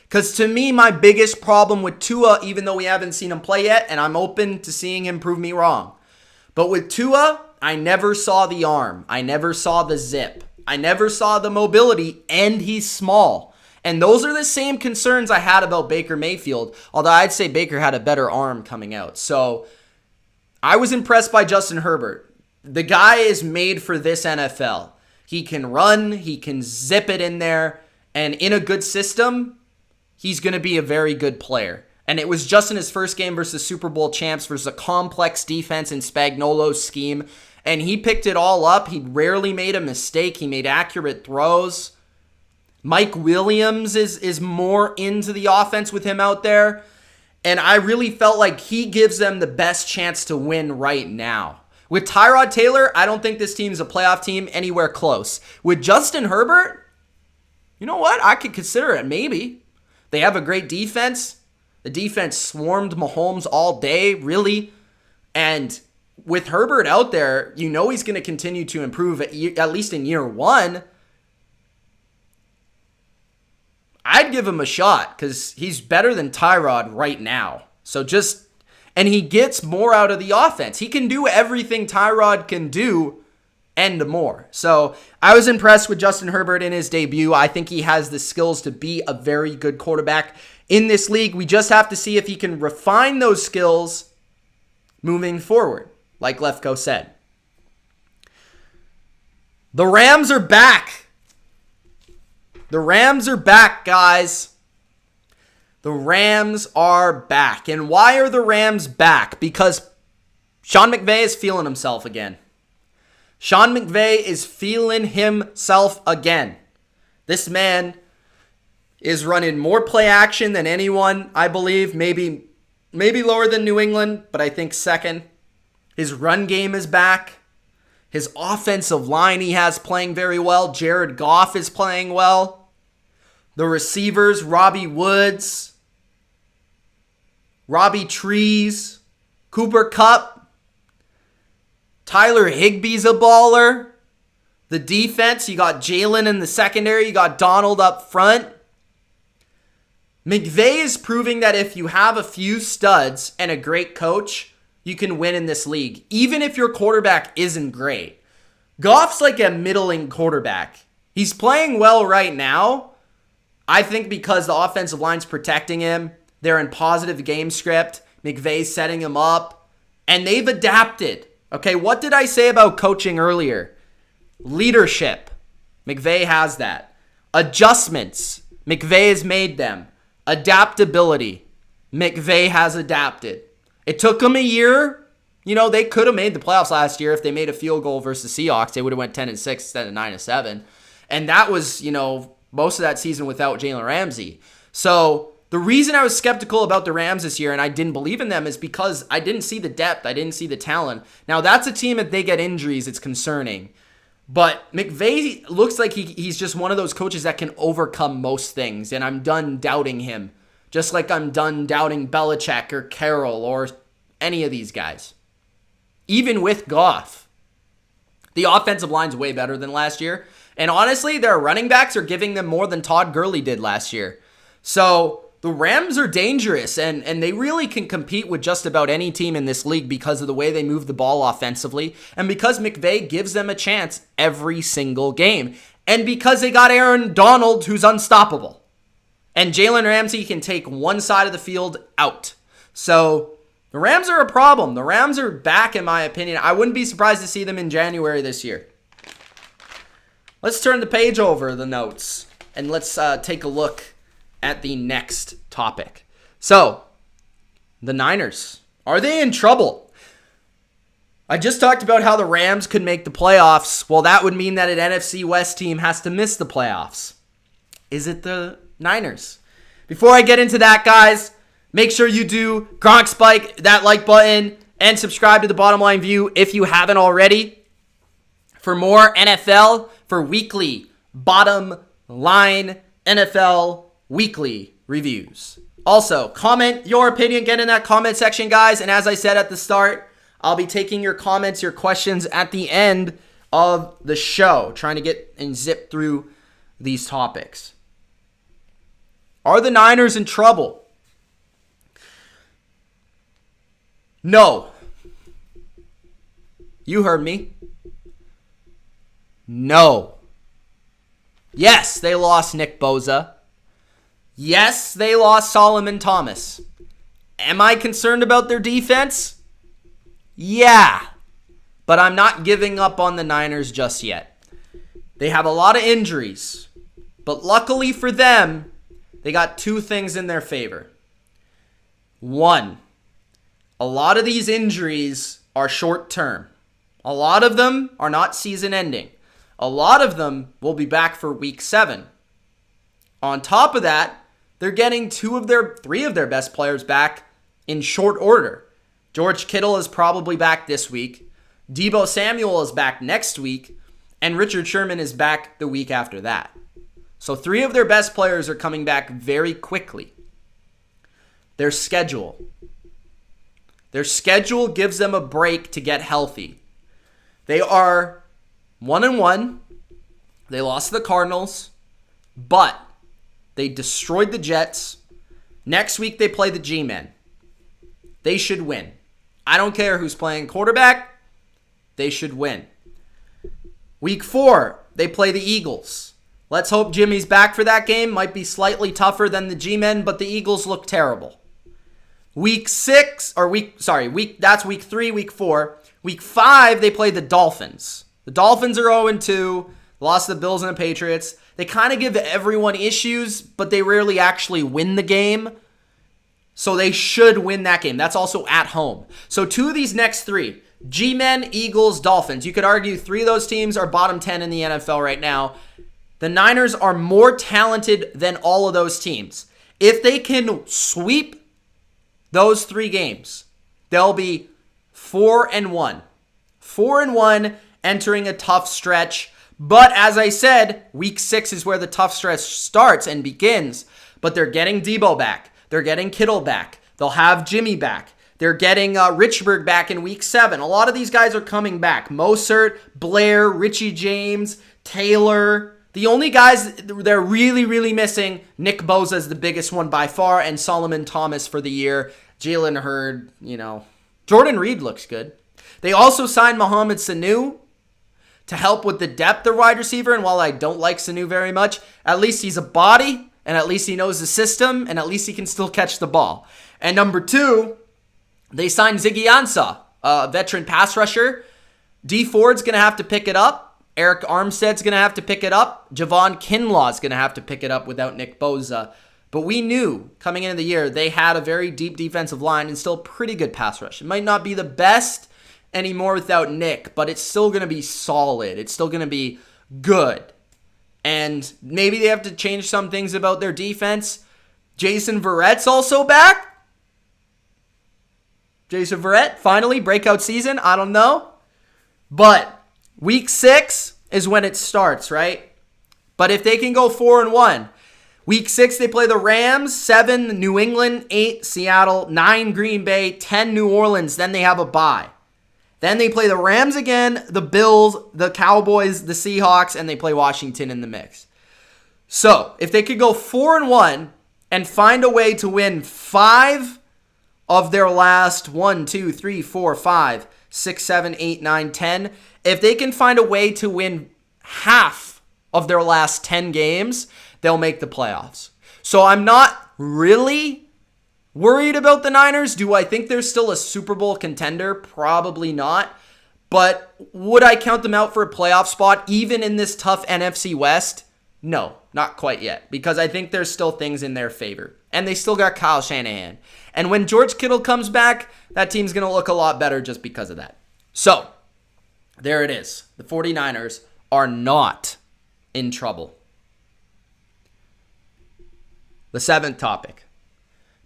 Because to me, my biggest problem with Tua, even though we haven't seen him play yet, and I'm open to seeing him prove me wrong, but with Tua, I never saw the arm. I never saw the zip. I never saw the mobility, and he's small. And those are the same concerns I had about Baker Mayfield, although I'd say Baker had a better arm coming out. So I was impressed by Justin Herbert. The guy is made for this NFL. He can run, he can zip it in there, and in a good system, he's going to be a very good player. And it was just in his first game versus Super Bowl champs versus a complex defense in Spagnuolo's scheme. And he picked it all up. He rarely made a mistake. He made accurate throws. Mike Williams is more into the offense with him out there. And I really felt like he gives them the best chance to win right now. With Tyrod Taylor, I don't think this team's a playoff team anywhere close. With Justin Herbert, you know what? I could consider it, maybe. They have a great defense. The defense swarmed Mahomes all day, really. And with Herbert out there, you know he's going to continue to improve at least in year one. I'd give him a shot because he's better than Tyrod right now. And he gets more out of the offense. He can do everything Tyrod can do and more. So I was impressed with Justin Herbert in his debut. I think he has the skills to be a very good quarterback in this league. We just have to see if he can refine those skills moving forward, like Lefko said. The Rams are back. The Rams are back, guys. The Rams are back. And why are the Rams back? Because Sean McVay is feeling himself again. Sean McVay is feeling himself again. This man is running more play action than anyone, I believe. Maybe lower than New England, but I think second. His run game is back. His offensive line he has playing very well. Jared Goff is playing well. The receivers, Robbie Woods, Robbie Trees, Cooper Kupp, Tyler Higbee's a baller. The defense, you got Jalen in the secondary. You got Donald up front. McVay is proving that if you have a few studs and a great coach, you can win in this league, even if your quarterback isn't great. Goff's like a middling quarterback. He's playing well right now. I think because the offensive line's protecting him, they're in positive game script. McVay's setting him up, and they've adapted. Okay, what did I say about coaching earlier? Leadership. McVay has that. Adjustments. McVay has made them. Adaptability. McVay has adapted. It took them a year. You know, they could have made the playoffs last year if they made a field goal versus Seahawks. They would have went 10-6 instead of 9-7. And that was, most of that season without Jalen Ramsey. So the reason I was skeptical about the Rams this year and I didn't believe in them is because I didn't see the depth. I didn't see the talent. Now, that's a team, if they get injuries, it's concerning. But McVay looks like he's just one of those coaches that can overcome most things, and I'm done doubting him. Just like I'm done doubting Belichick or Carroll or any of these guys. Even with Goff, the offensive line's way better than last year. And honestly, their running backs are giving them more than Todd Gurley did last year. So the Rams are dangerous, and they really can compete with just about any team in this league because of the way they move the ball offensively, and because McVay gives them a chance every single game, and because they got Aaron Donald, who's unstoppable. And Jalen Ramsey can take one side of the field out. So the Rams are a problem. The Rams are back, in my opinion. I wouldn't be surprised to see them in January this year. Let's turn the page over the notes, and let's take a look at the next topic. So, the Niners. Are they in trouble? I just talked about how the Rams could make the playoffs. Well, that would mean that an NFC West team has to miss the playoffs. Is it the Niners? Before I get into that, guys, make sure you do Gronk Spike, that like button, And subscribe to the Bottom Line View if you haven't already for more NFL, for weekly Bottom Line NFL weekly reviews. Also, comment your opinion. Get in that comment section, guys. And as I said at the start, I'll be taking your comments, your questions at the end of the show, trying to get and zip through these topics. Are the Niners in trouble? No. You heard me. No. Yes, they lost Nick Bosa. Yes, they lost Solomon Thomas. Am I concerned about their defense? Yeah. But I'm not giving up on the Niners just yet. They have a lot of injuries. But luckily for them, they got two things in their favor. One, a lot of these injuries are short term. A lot of them are not season ending. A lot of them will be back for week 7. On top of that, they're getting three of their best players back in short order. George Kittle is probably back this week. Deebo Samuel is back next week. And Richard Sherman is back the week after that. So 3 of their best players are coming back very quickly. Their schedule. Their schedule gives them a break to get healthy. They are 1-1. They lost to the Cardinals, but they destroyed the Jets. Next week they play the G-Men. They should win. I don't care who's playing quarterback. They should win. Week 4, they play the Eagles. Let's hope Jimmy's back for that game. Might be slightly tougher than the G-Men, but the Eagles look terrible. That's week 3, week 4. Week 5, they play the Dolphins. The Dolphins are 0-2, lost to the Bills and the Patriots. They kind of give everyone issues, but they rarely actually win the game. So they should win that game. That's also at home. So 2 of these next 3, G-Men, Eagles, Dolphins. You could argue 3 of those teams are bottom 10 in the NFL right now. The Niners are more talented than all of those teams. If they can sweep those 3 games, they'll be 4-1. 4-1 entering a tough stretch. But as I said, week 6 is where the tough stretch starts and begins. But they're getting Deebo back. They're getting Kittle back. They'll have Jimmy back. They're getting Richburg back in week 7. A lot of these guys are coming back. Mostert, Blair, Richie James, Taylor. The only guys they're really, really missing, Nick Bosa is the biggest one by far, and Solomon Thomas for the year. Jalen Hurd, Jordan Reed looks good. They also signed Mohamed Sanu to help with the depth of wide receiver. And while I don't like Sanu very much, at least he's a body, and at least he knows the system, and at least he can still catch the ball. And number 2, they signed Ziggy Ansah, a veteran pass rusher. D Ford's going to have to pick it up. Eric Armstead's going to have to pick it up. Javon Kinlaw's going to have to pick it up without Nick Bosa. But we knew coming into the year they had a very deep defensive line and still pretty good pass rush. It might not be the best anymore without Nick, but it's still going to be solid. It's still going to be good. And maybe they have to change some things about their defense. Jason Verrett's also back. Jason Verrett, finally, breakout season. I don't know. But week 6 is when it starts, right? But if they can go 4-1, week 6 they play the Rams, 7 New England, 8 Seattle, 9 Green Bay, 10 New Orleans. Then they have a bye. Then they play the Rams again, the Bills, the Cowboys, the Seahawks, and they play Washington in the mix. So if they could go 4-1 and find a way to win 5 of their last 1, 2, 3, 4, 5, 6, 7, 8, 9, 10, if they can find a way to win half of their last 10 games, they'll make the playoffs. So I'm not really worried about the Niners. Do I think they're still a Super Bowl contender? Probably not. But would I count them out for a playoff spot even in this tough NFC West? No, not quite yet. Because I think there's still things in their favor. And they still got Kyle Shanahan. And when George Kittle comes back, that team's going to look a lot better just because of that. So, there it is. The 49ers are not in trouble. The 7th topic.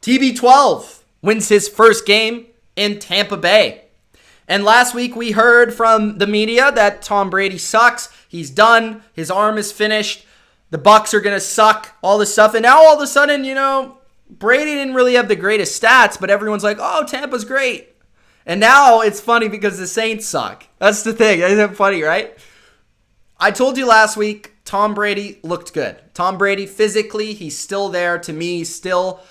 TB12 wins his first game in Tampa Bay. And last week we heard from the media that Tom Brady sucks. He's done. His arm is finished. The Bucs are going to suck, all this stuff. And now all of a sudden, Brady didn't really have the greatest stats, but everyone's like, oh, Tampa's great. And now it's funny because the Saints suck. That's the thing. Isn't that funny, right? I told you last week, Tom Brady looked good. Tom Brady physically, he's still there. To me, still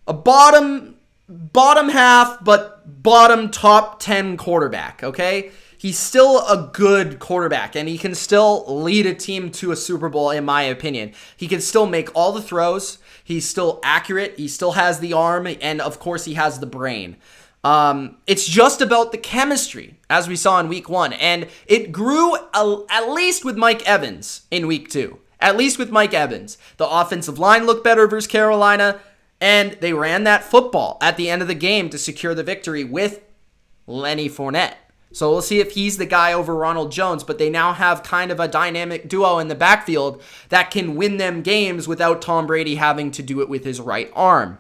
a bottom half, but bottom top 10 quarterback, okay? He's still a good quarterback, and he can still lead a team to a Super Bowl, in my opinion. He can still make all the throws. He's still accurate. He still has the arm, and of course, he has the brain. It's just about the chemistry, as we saw in week 1. And it grew at least with Mike Evans in week 2. At least with Mike Evans. The offensive line looked better versus Carolina, and they ran that football at the end of the game to secure the victory with Lenny Fournette. So we'll see if he's the guy over Ronald Jones, but they now have kind of a dynamic duo in the backfield that can win them games without Tom Brady having to do it with his right arm.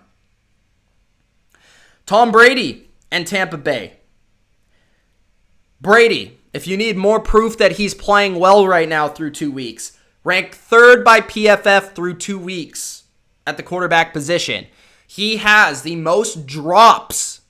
Tom Brady and Tampa Bay. Brady, if you need more proof that he's playing well right now through 2 weeks, ranked 3rd by PFF through 2 weeks at the quarterback position. He has the most drops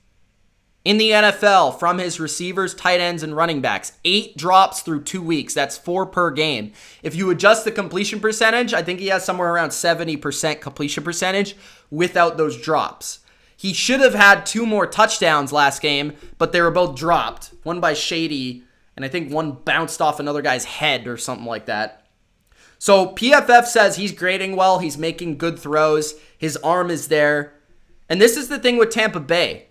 in the NFL from his receivers, tight ends, and running backs. 8 drops through 2 weeks. That's 4 per game. If you adjust the completion percentage, I think he has somewhere around 70% completion percentage without those drops. He should have had 2 more touchdowns last game, but they were both dropped. One by Shady, and I think one bounced off another guy's head or something like that. So PFF says he's grading well. He's making good throws. His arm is there. And this is the thing with Tampa Bay.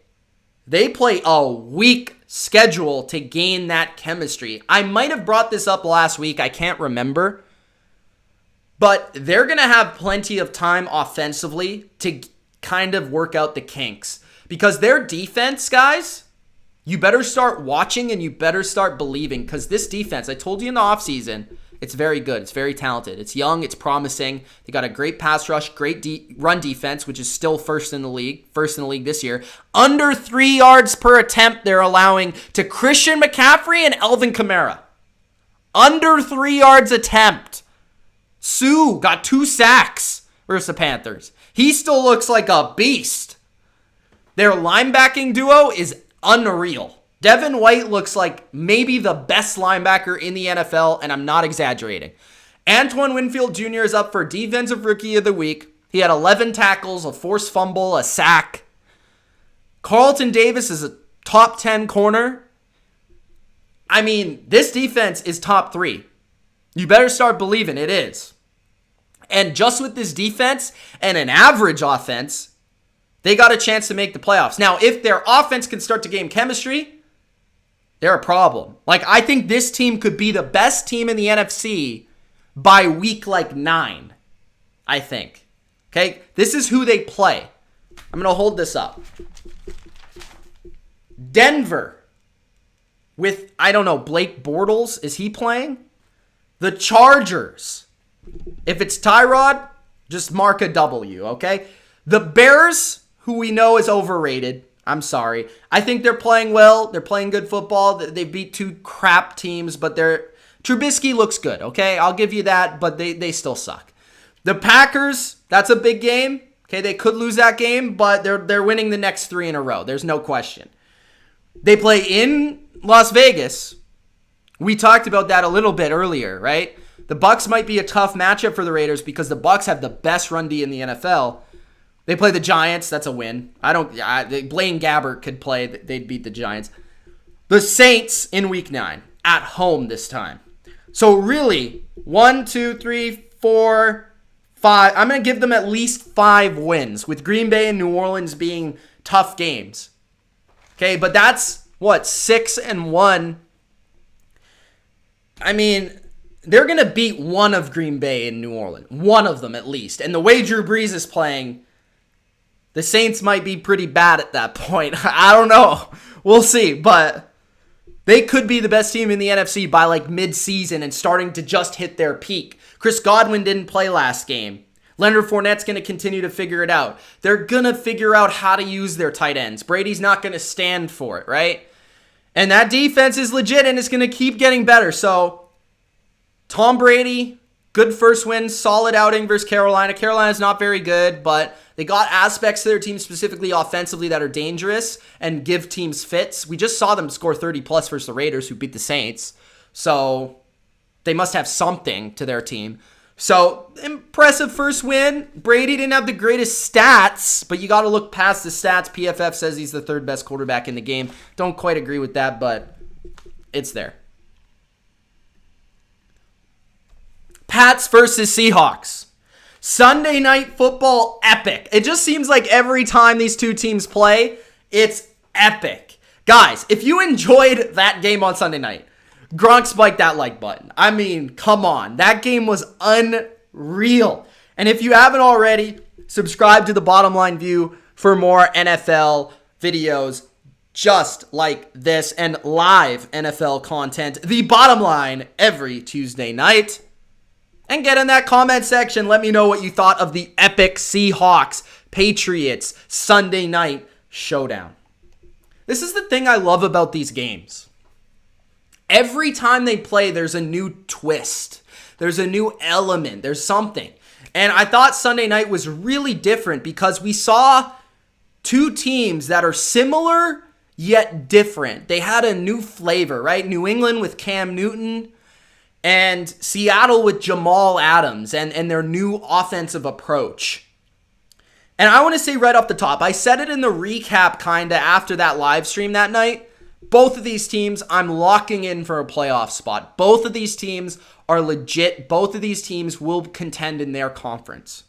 They play a weak schedule to gain that chemistry. I might have brought this up last week. I can't remember. But they're going to have plenty of time offensively to kind of work out the kinks. Because their defense, guys, you better start watching and you better start believing. Because this defense, I told you in the offseason, it's very good. It's very talented. It's young. It's promising. They got a great pass rush, great run defense, which is still first in the league this year. Under 3 yards per attempt they're allowing to Christian McCaffrey and Alvin Kamara. Under 3 yards attempt. Sue got 2 sacks versus the Panthers. He still looks like a beast. Their linebacking duo is unreal. Devin White looks like maybe the best linebacker in the NFL, and I'm not exaggerating. Antoine Winfield Jr. is up for Defensive Rookie of the Week. He had 11 tackles, a forced fumble, a sack. Carlton Davis is a top 10 corner. I mean, this defense is top 3. You better start believing it is. And just with this defense and an average offense, they got a chance to make the playoffs. Now, if their offense can start to gain chemistry, they're a problem. I think this team could be the best team in the NFC by week 9, I think. Okay? This is who they play. I'm going to hold this up. Denver with, I don't know, Blake Bortles. Is he playing? The Chargers. If it's Tyrod, just mark a W, okay? The Bears, who we know is overrated. I'm sorry. I think they're playing well. They're playing good football. They beat 2 crap teams, but Trubisky looks good, okay? I'll give you that, but they still suck. The Packers, that's a big game. Okay, they could lose that game, but they're winning the next 3 in a row. There's no question. They play in Las Vegas. We talked about that a little bit earlier, right? The Bucs might be a tough matchup for the Raiders because the Bucs have the best run D in the NFL. They play the Giants. That's a win. Blaine Gabbert could play. They'd beat the Giants. The Saints in week 9 at home this time. So really, 1, 2, 3, 4, 5. I'm going to give them at least 5 wins with Green Bay and New Orleans being tough games. Okay, but that's 6-1. I mean, they're going to beat one of Green Bay and New Orleans. One of them at least. And the way Drew Brees is playing, the Saints might be pretty bad at that point. I don't know. We'll see. But they could be the best team in the NFC by mid-season and starting to just hit their peak. Chris Godwin didn't play last game. Leonard Fournette's going to continue to figure it out. They're going to figure out how to use their tight ends. Brady's not going to stand for it, right? And that defense is legit and it's going to keep getting better. So, Tom Brady, good first win, solid outing versus Carolina. Carolina's not very good, but they got aspects to their team, specifically offensively, that are dangerous and give teams fits. We just saw them score 30-plus versus the Raiders, who beat the Saints. So, they must have something to their team. So, impressive first win. Brady didn't have the greatest stats, but you got to look past the stats. PFF says he's the third best quarterback in the game. Don't quite agree with that, but it's there. Pats versus Seahawks. Sunday night football epic. It just seems like every time these two teams play, it's epic. Guys, if you enjoyed that game on Sunday night, Gronk spiked that like button. I mean, come on. That game was unreal. And if you haven't already, subscribe to the Bottom Line View for more NFL videos just like this and live NFL content. The Bottom Line every Tuesday night. And get in that comment section. Let me know what you thought of the epic Seahawks Patriots Sunday night showdown. This is the thing I love about these games. Every time they play, there's a new twist. There's a new element. There's something. And I thought Sunday night was really different because we saw two teams that are similar yet different. They had a new flavor, right? New England with Cam Newton and Seattle with Jamal Adams and their new offensive approach. And I want to say right off the top, I said it in the recap kinda after that live stream that night. Both of these teams, I'm locking in for a playoff spot. Both of these teams are legit. Both of these teams will contend in their conference.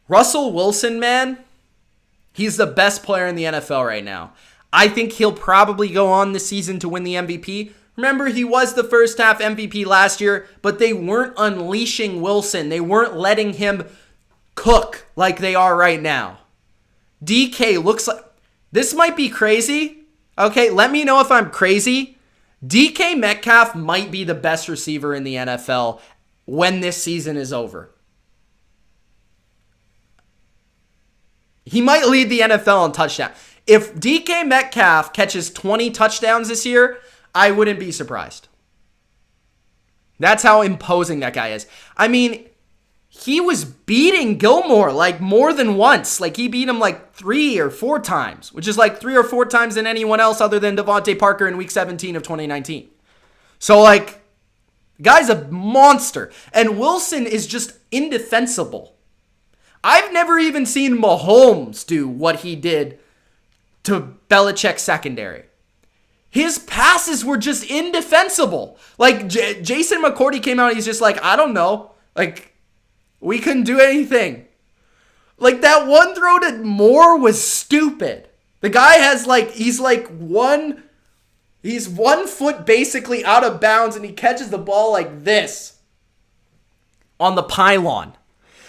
Russell Wilson, man, he's the best player in the NFL right now. I think he'll probably go on this season to win the MVP. Remember, he was the first half MVP last year, but they weren't unleashing Wilson. They weren't letting him cook like they are right now. DK looks like... This might be crazy. Okay, let me know if I'm crazy. DK Metcalf might be the best receiver in the NFL when this season is over. He might lead the NFL in touchdown. If DK Metcalf catches 20 touchdowns this year, I wouldn't be surprised. That's how imposing that guy is. I mean, he was beating Gilmore like more than once. Like he beat him like 3 or 4 times, which is like 3 or 4 times than anyone else other than Devontae Parker in week 17 of 2019. So like, the guy's a monster. And Wilson is just indefensible. I've never even seen Mahomes do what he did to Belichick's secondary. His passes were just indefensible. Like Jason McCourty came out, he's just like, I don't know. Like, we couldn't do anything. Like, that one throw to Moore was stupid. The guy has, like, he's 1 foot basically out of bounds, and he catches the ball like this on the pylon.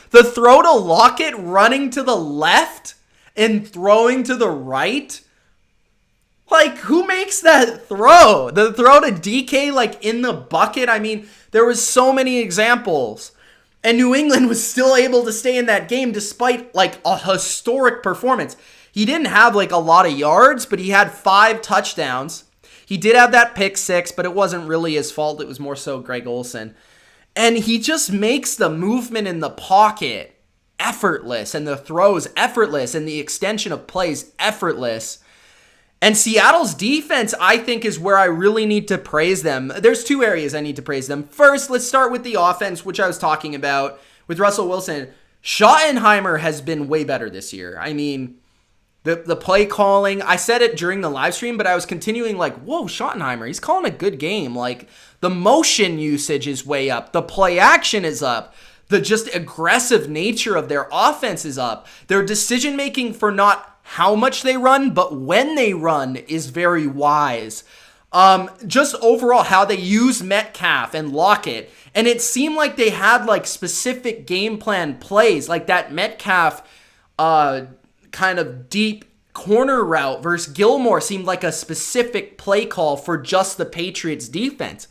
The throw to Lockett running to the left and throwing to the right. Like, who makes that throw? The throw to DK, like, in the bucket. I mean, there was so many examples. And New England was still able to stay in that game despite, like, a historic performance. He didn't have, like, a lot of yards, but he had 5 touchdowns. He did have that pick 6, but it wasn't really his fault. It was more so Greg Olsen. And he just makes the movement in the pocket effortless, and the throws effortless, and the extension of plays effortless. And Seattle's defense, I think, is where I really need to praise them. There's 2 areas I need to praise them. First, let's start with the offense, which I was talking about with Russell Wilson. Schottenheimer has been way better this year. I mean, the play calling, I said it during the live stream, but I was continuing like, whoa, Schottenheimer, he's calling a good game. Like, the motion usage is way up. The play action is up. The just aggressive nature of their offense is up. Their decision-making for not how much they run, but when they run is very wise. Just overall, how they use Metcalf and Lockett. And it seemed like they had like specific game plan plays, like that Metcalf kind of deep corner route versus Gilmore seemed like a specific play call for just the Patriots defense.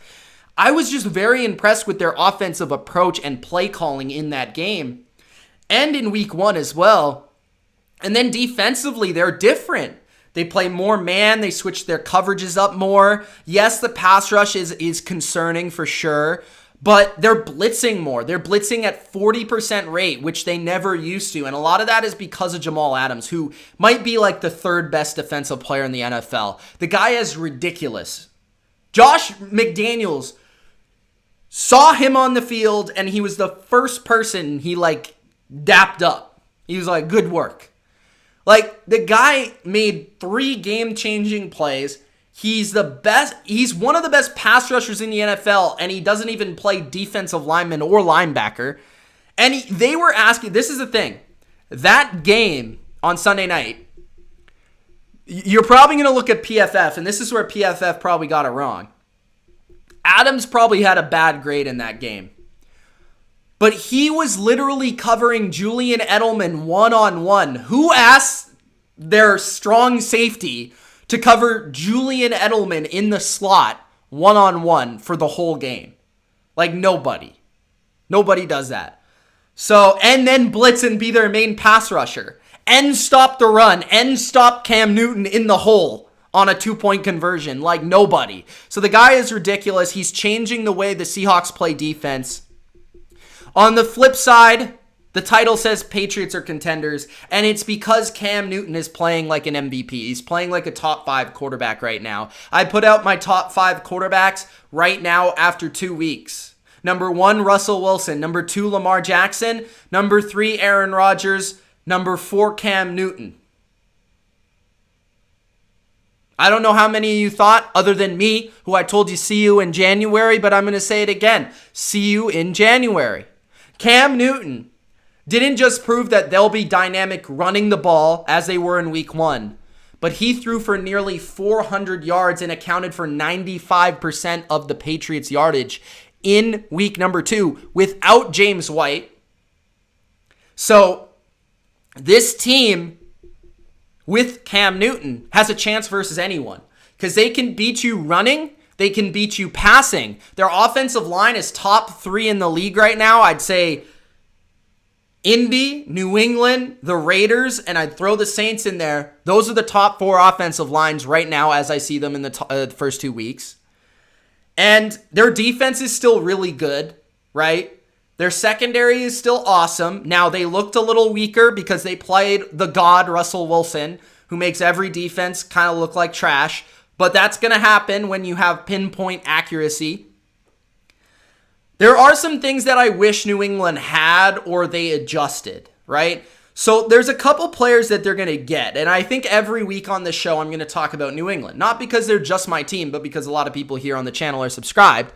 I was just very impressed with their offensive approach and play calling in that game and in week 1 as well. And then defensively, they're different. They play more man. They switch their coverages up more. Yes, the pass rush is concerning for sure, but they're blitzing more. They're blitzing at 40% rate, which they never used to. And a lot of that is because of Jamal Adams, who might be like the 3rd best defensive player in the NFL. The guy is ridiculous. Josh McDaniels saw him on the field, and he was the first person he dapped up. He was like, good work. The guy made 3 game-changing plays. He's the best. He's one of the best pass rushers in the NFL, and he doesn't even play defensive lineman or linebacker. And they were asking, this is the thing, that game on Sunday night, you're probably going to look at PFF, and this is where PFF probably got it wrong. Adams probably had a bad grade in that game. But he was literally covering Julian Edelman one-on-one. Who asked their strong safety to cover Julian Edelman in the slot one-on-one for the whole game? Nobody. Nobody does that. So, and then blitz and be their main pass rusher. And stop the run. And stop Cam Newton in the hole on a 2-point conversion. Nobody. So the guy is ridiculous. He's changing the way the Seahawks play defense. On the flip side, the title says Patriots are contenders, and it's because Cam Newton is playing like an MVP. He's playing like a top 5 quarterback right now. I put out my top 5 quarterbacks right now after 2 weeks. Number 1, Russell Wilson. Number 2, Lamar Jackson. Number 3, Aaron Rodgers. Number 4, Cam Newton. I don't know how many of you thought, other than me, who I told you see you in January, but I'm going to say it again. See you in January. Cam Newton didn't just prove that they'll be dynamic running the ball as they were in week 1, but he threw for nearly 400 yards and accounted for 95% of the Patriots' yardage in week number 2 without James White. So this team with Cam Newton has a chance versus anyone because they can beat you running. They can beat you passing. Their offensive line is top 3 in the league right now. I'd say Indy, New England, the Raiders, and I'd throw the Saints in there. Those are the top 4 offensive lines right now as I see them in the first 2 weeks. And their defense is still really good, right? Their secondary is still awesome. Now, they looked a little weaker because they played the god Russell Wilson, who makes every defense kind of look like trash. But that's going to happen when you have pinpoint accuracy. There are some things that I wish New England had or they adjusted, right? So there's a couple players that they're going to get. And I think every week on this show, I'm going to talk about New England. Not because they're just my team, but because a lot of people here on the channel are subscribed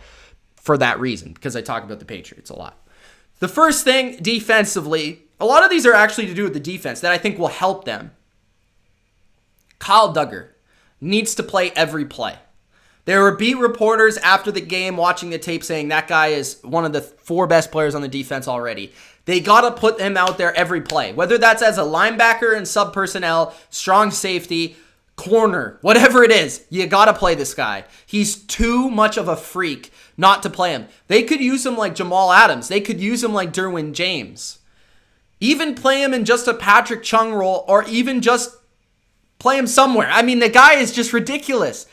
for that reason, because I talk about the Patriots a lot. The first thing, defensively, a lot of these are actually to do with the defense that I think will help them. Kyle Duggar needs to play every play. There were beat reporters after the game watching the tape saying that guy is one of the 4 best players on the defense already. They got to put him out there every play, whether that's as a linebacker and sub personnel, strong safety, corner, whatever it is. You got to play this guy. He's too much of a freak not to play him. They could use him like Jamal Adams. They could use him like Derwin James. Even play him in just a Patrick Chung role or even just play him somewhere. I mean, the guy is just ridiculous.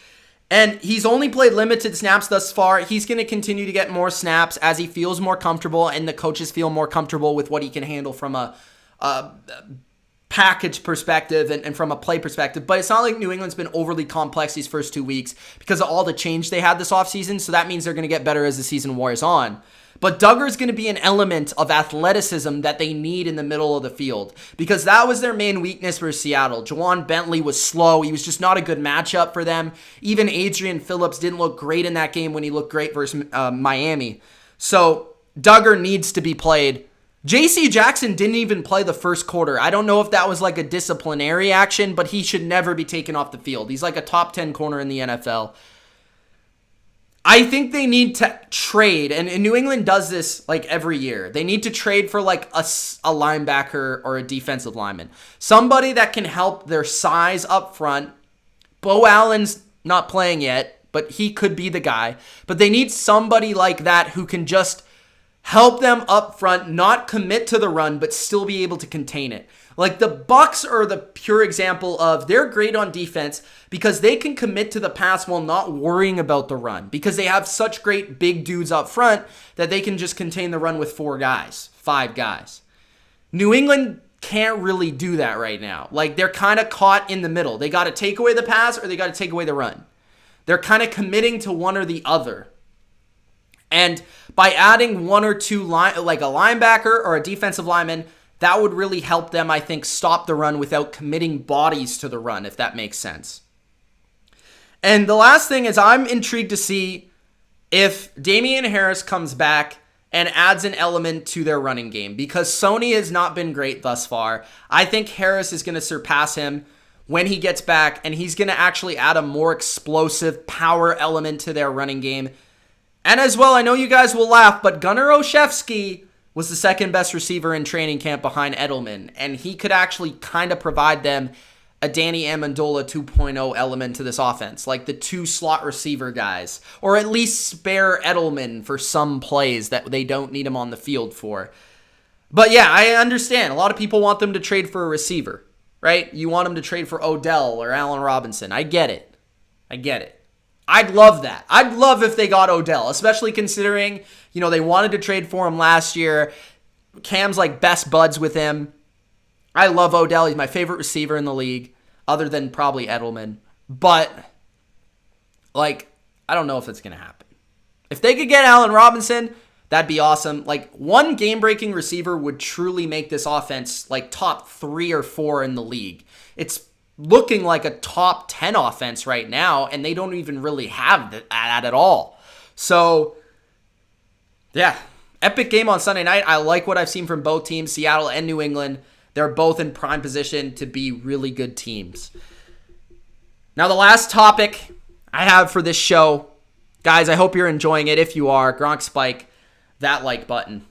And he's only played limited snaps thus far. He's going to continue to get more snaps as he feels more comfortable and the coaches feel more comfortable with what he can handle from a package perspective and from a play perspective. But it's not like New England's been overly complex these first 2 weeks because of all the change they had this offseason. So that means they're going to get better as the season wears on. But Duggar's going to be an element of athleticism that they need in the middle of the field because that was their main weakness for Seattle. Juwan Bentley was slow. He was just not a good matchup for them. Even Adrian Phillips didn't look great in that game when he looked great versus Miami. So Duggar needs to be played. J.C. Jackson didn't even play the first quarter. I don't know if that was like a disciplinary action, but he should never be taken off the field. He's like a top 10 corner in the NFL. I think they need to trade, and New England does this like every year. They need to trade for like a linebacker or a defensive lineman. Somebody that can help their size up front. Bo Allen's not playing yet. but he could be the guy. But they need somebody like that who can just help them up front, not commit to the run, but still be able to contain it. Like the Bucs are the pure example of they're great on defense because they can commit to the pass while not worrying about the run because they have such great big dudes up front that they can just contain the run with 4 guys, 5 guys. New England can't really do that right now. Like they're kind of caught in the middle. They got to take away the pass or they got to take away the run. They're kind of committing to one or the other. And by adding 1 or 2 like a linebacker or a defensive lineman, that would really help them, I think, stop the run without committing bodies to the run, if that makes sense. And the last thing is I'm intrigued to see if Damian Harris comes back and adds an element to their running game because Sony has not been great thus far. I think Harris is going to surpass him when he gets back, and he's going to actually add a more explosive power element to their running game. And as well, I know you guys will laugh, but Gunnar Olszewski was the second best receiver in training camp behind Edelman, and he could actually kind of provide them a Danny Amendola 2.0 element to this offense, like the 2 slot receiver guys, or at least spare Edelman for some plays that they don't need him on the field for. But yeah, I understand. A lot of people want them to trade for a receiver, right? You want them to trade for Odell or Allen Robinson. I get it. I'd love that. I'd love if they got Odell, especially considering, they wanted to trade for him last year. Cam's like best buds with him. I love Odell. He's my favorite receiver in the league, other than probably Edelman. But, I don't know if it's going to happen. If they could get Allen Robinson, that'd be awesome. One game-breaking receiver would truly make this offense, top 3 or 4 in the league. It's looking like a top 10 offense right now, and they don't even really have that at all. So, yeah, epic game on Sunday night. I like what I've seen from both teams, Seattle and New England. They're both in prime position to be really good teams. Now, the last topic I have for this show, guys, I hope you're enjoying it. If you are, Gronk Spike, that like button.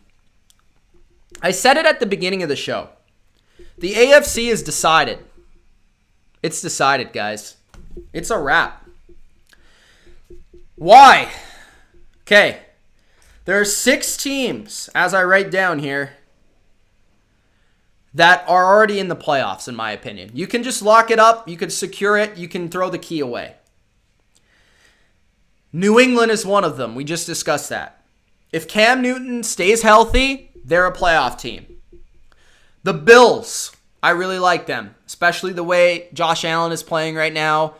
I said it at the beginning of the show. The AFC is decided. It's decided, guys. It's a wrap. Why? Okay. There are 6 teams, as I write down here, that are already in the playoffs, in my opinion. You can just lock it up. You can secure it. You can throw the key away. New England is one of them. We just discussed that. If Cam Newton stays healthy, they're a playoff team. The Bills, I really like them, especially the way Josh Allen is playing right now.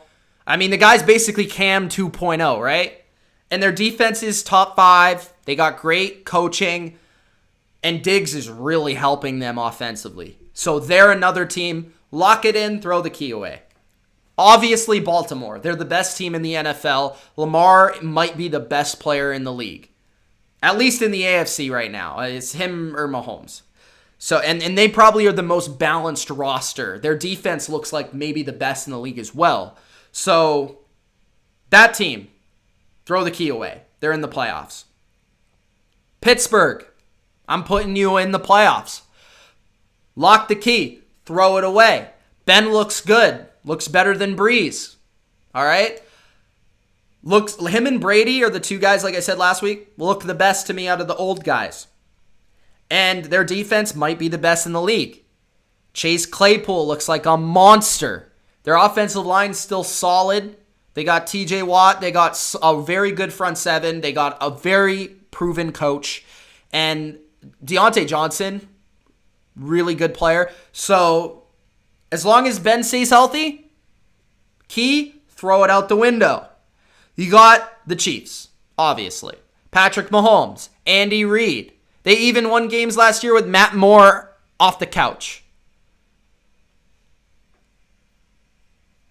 I mean, the guy's basically Cam 2.0, right? And their defense is top 5. They got great coaching, and Diggs is really helping them offensively. So they're another team. Lock it in, throw the key away. Obviously, Baltimore. They're the best team in the NFL. Lamar might be the best player in the league, at least in the AFC right now. It's him or Mahomes. So, and they probably are the most balanced roster. Their defense looks like maybe the best in the league as well. So, that team, throw the key away. They're in the playoffs. Pittsburgh, I'm putting you in the playoffs. Lock the key. Throw it away. Ben looks good. Looks better than Brees. All right? Him and Brady are the 2 guys, like I said last week, look the best to me out of the old guys. And their defense might be the best in the league. Chase Claypool looks like a monster. Their offensive line's still solid. They got TJ Watt. They got a very good front 7. They got a very proven coach. And Deontay Johnson, really good player. So, as long as Ben stays healthy, key, throw it out the window. You got the Chiefs, obviously. Patrick Mahomes, Andy Reid. They even won games last year with Matt Moore off the couch.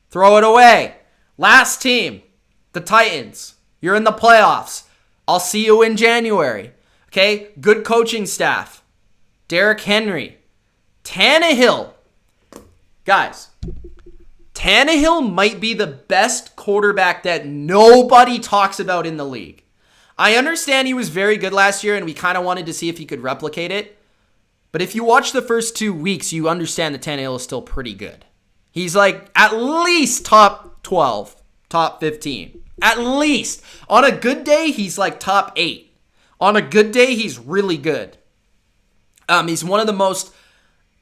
Throw it away. Last team, the Titans. You're in the playoffs. I'll see you in January. Okay? Good coaching staff. Derrick Henry. Tannehill. Guys, Tannehill might be the best quarterback that nobody talks about in the league. I understand he was very good last year, and we kind of wanted to see if he could replicate it. But if you watch the first 2 weeks, you understand that Tannehill is still pretty good. He's at least top 12, top 15. At least. On a good day, he's like top 8. On a good day, he's really good. He's one of the most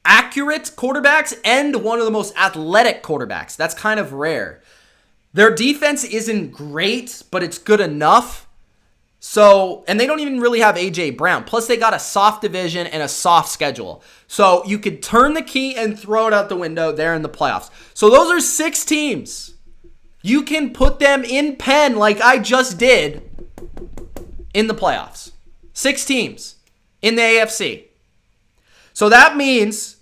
accurate quarterbacks and one of the most athletic quarterbacks. That's kind of rare. Their defense isn't great, but it's good enough. So, and they don't even really have A.J. Brown. Plus, they got a soft division and a soft schedule. So, you could turn the key and throw it out the window there in the playoffs. So, those are 6 teams. You can put them in pen like I just did in the playoffs. 6 teams in the AFC. So, that means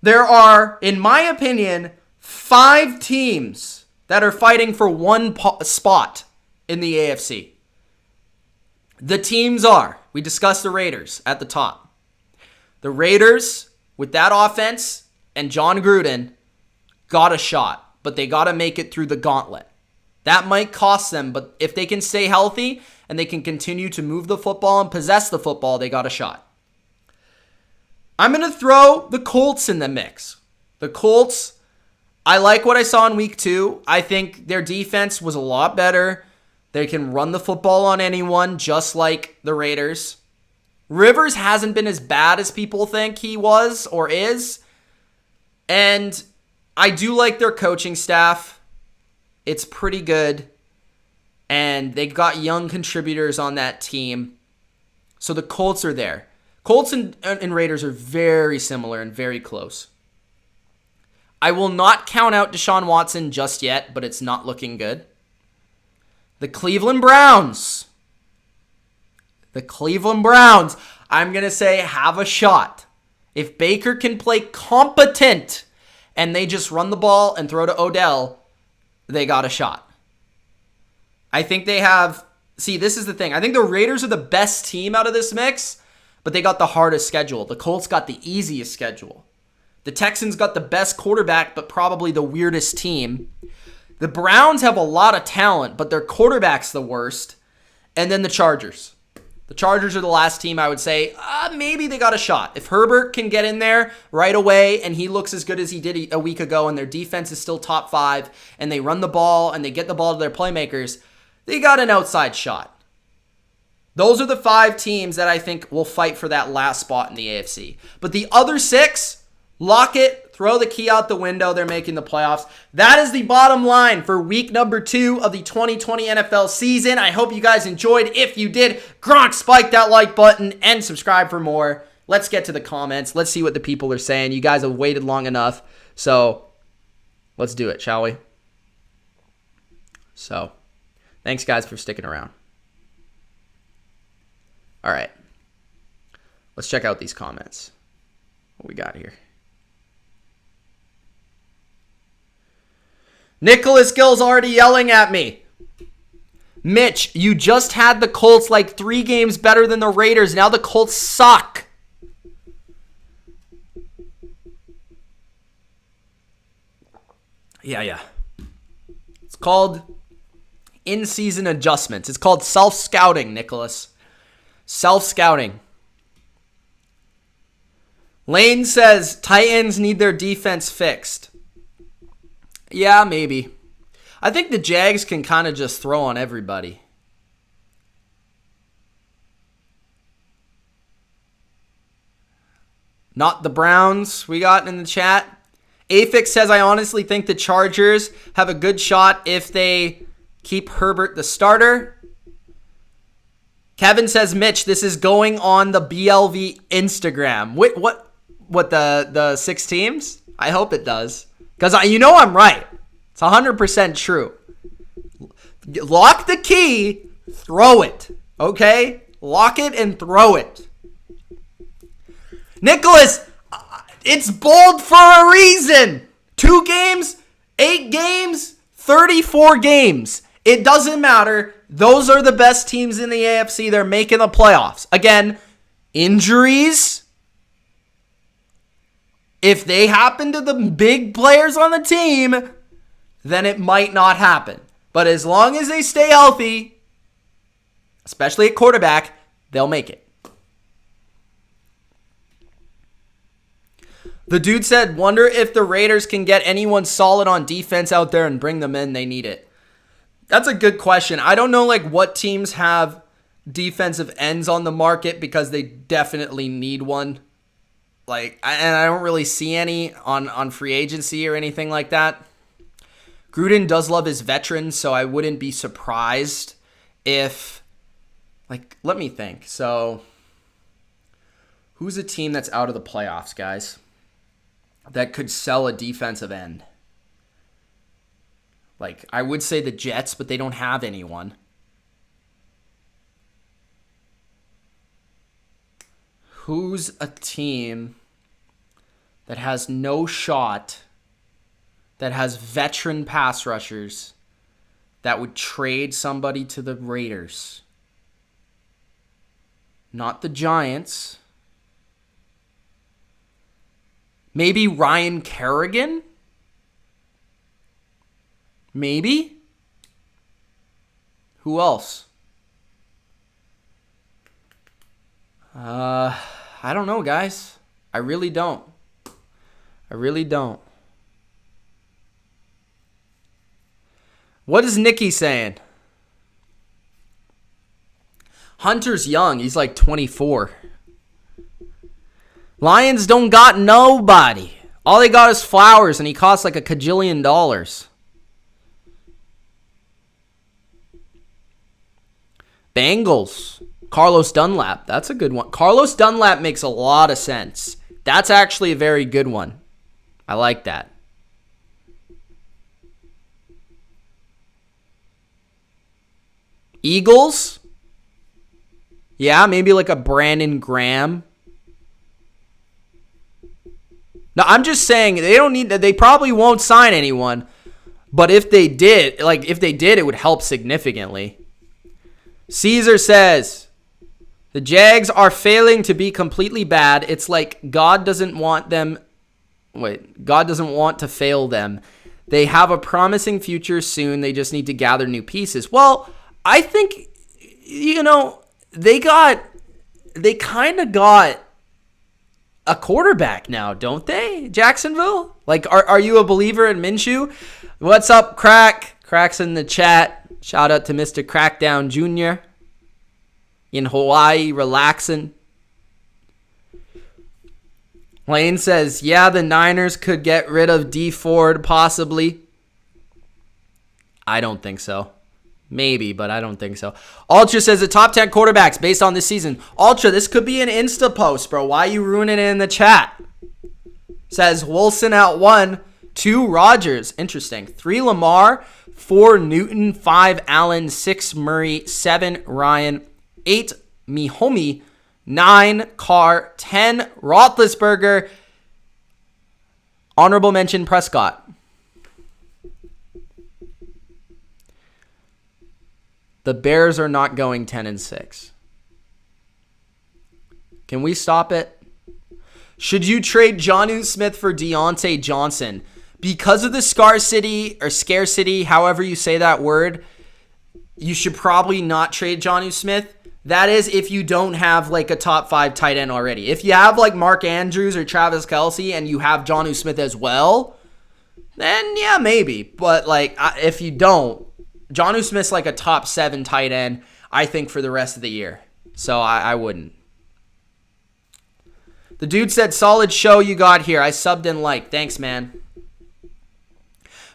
there are, in my opinion, 5 teams that are fighting for one spot in the AFC. The teams are, we discussed the Raiders at the top. The Raiders, with that offense and John Gruden, got a shot, but they got to make it through the gauntlet. That might cost them, but if they can stay healthy and they can continue to move the football and possess the football, they got a shot. I'm going to throw the Colts in the mix. The Colts, I like what I saw in week 2. I think their defense was a lot better. They can run the football on anyone, just like the Raiders. Rivers hasn't been as bad as people think he was or is. And I do like their coaching staff. It's pretty good. And they got young contributors on that team. So the Colts are there. Colts and Raiders are very similar and very close. I will not count out Deshaun Watson just yet, but it's not looking good. The Cleveland Browns. I'm going to say have a shot. If Baker can play competent and they just run the ball and throw to Odell, they got a shot. I think they have... See, this is the thing. I think the Raiders are the best team out of this mix, but they got the hardest schedule. The Colts got the easiest schedule. The Texans got the best quarterback, but probably the weirdest team. The Browns have a lot of talent, but their quarterback's the worst. And then the Chargers. The Chargers are the last team I would say, maybe they got a shot. If Herbert can get in there right away and he looks as good as he did a week ago and their defense is still top 5 and they run the ball and they get the ball to their playmakers, they got an outside shot. Those are the 5 teams that I think will fight for that last spot in the AFC. But the other 6... lock it, throw the key out the window, they're making the playoffs. That is the bottom line for week number 2 of the 2020 NFL season. I hope you guys enjoyed. If you did, Gronk, spike that like button and subscribe for more. Let's get to the comments. Let's see what the people are saying. You guys have waited long enough, so let's do it, shall we? So, thanks guys for sticking around. All right, let's check out these comments. What we got here? Nicholas Gill's already yelling at me. Mitch, you just had the Colts like 3 games better than the Raiders. Now the Colts suck. Yeah. It's called in-season adjustments. It's called self-scouting, Nicholas. Self-scouting. Lane says Titans need their defense fixed. Yeah, maybe. I think the Jags can kind of just throw on everybody. Not the Browns we got in the chat. Afix says, I honestly think the Chargers have a good shot if they keep Herbert the starter. Kevin says, Mitch, this is going on the BLV Instagram. Wait, what the 6 teams? I hope it does. Because you know I'm right. It's 100% true. Lock the key, throw it. Okay? Lock it and throw it. Nicholas, it's bold for a reason. 2 games, 8 games, 34 games. It doesn't matter. Those are the best teams in the AFC. They're making the playoffs. Again, injuries... if they happen to the big players on the team, then it might not happen. But as long as they stay healthy, especially at quarterback, they'll make it. The dude said, wonder if the Raiders can get anyone solid on defense out there and bring them in. They need it. That's a good question. I don't know like what teams have defensive ends on the market because they definitely need one. And I don't really see any on free agency or anything like that. Gruden does love his veterans, so I wouldn't be surprised if, let me think. So, who's a team that's out of the playoffs, guys, that could sell a defensive end? I would say the Jets, but they don't have anyone. Who's a team that has no shot, that has veteran pass rushers, that would trade somebody to the Raiders? Not the Giants. Maybe Ryan Kerrigan? Maybe? Who else? I don't know, guys. I really don't. What is Nikki saying? Hunter's young. He's like 24. Lions don't got nobody. All they got is Flowers, and he costs like $1 kajillion. Bengals. Carlos Dunlap. That's a good one. Carlos Dunlap makes a lot of sense. That's actually a very good one. I like that. Eagles. Yeah, maybe like a Brandon Graham. No, I'm just saying they probably won't sign anyone. But if they did, it would help significantly. Caesar says, the Jags are failing to be completely bad. It's like God doesn't want to fail them. They have a promising future soon. They just need to gather new pieces. Well, I think, they kind of got a quarterback now, don't they, Jacksonville? Are you a believer in Minshew? What's up, Crack? Crack's in the chat. Shout out to Mr. Crackdown Jr. in Hawaii, relaxing. Lane says, yeah, the Niners could get rid of D Ford, possibly. I don't think so. Maybe, but I don't think so. Ultra says the top 10 quarterbacks based on this season. Ultra, this could be an Insta post, bro. Why are you ruining it in the chat? Says Wilson at 1, 2 Rodgers. Interesting. 3 Lamar, 4 Newton, 5 Allen, 6 Murray, 7 Ryan, 8 Mihomi, 9 Carr, 10 Roethlisberger. Honorable mention Prescott. The Bears are not going 10-6. Can we stop it? Should you trade Jonnu Smith for Deontay Johnson? Because of the scarcity, however you say that word, you should probably not trade Jonnu Smith. That is if you don't have a top 5 tight end already. If you have Mark Andrews or Travis Kelce and you have Jonnu Smith as well, then yeah, maybe. But if you don't, Jonnu Smith's a top 7 tight end, I think, for the rest of the year. So I wouldn't. The dude said, solid show you got here. I subbed and liked. Thanks, man.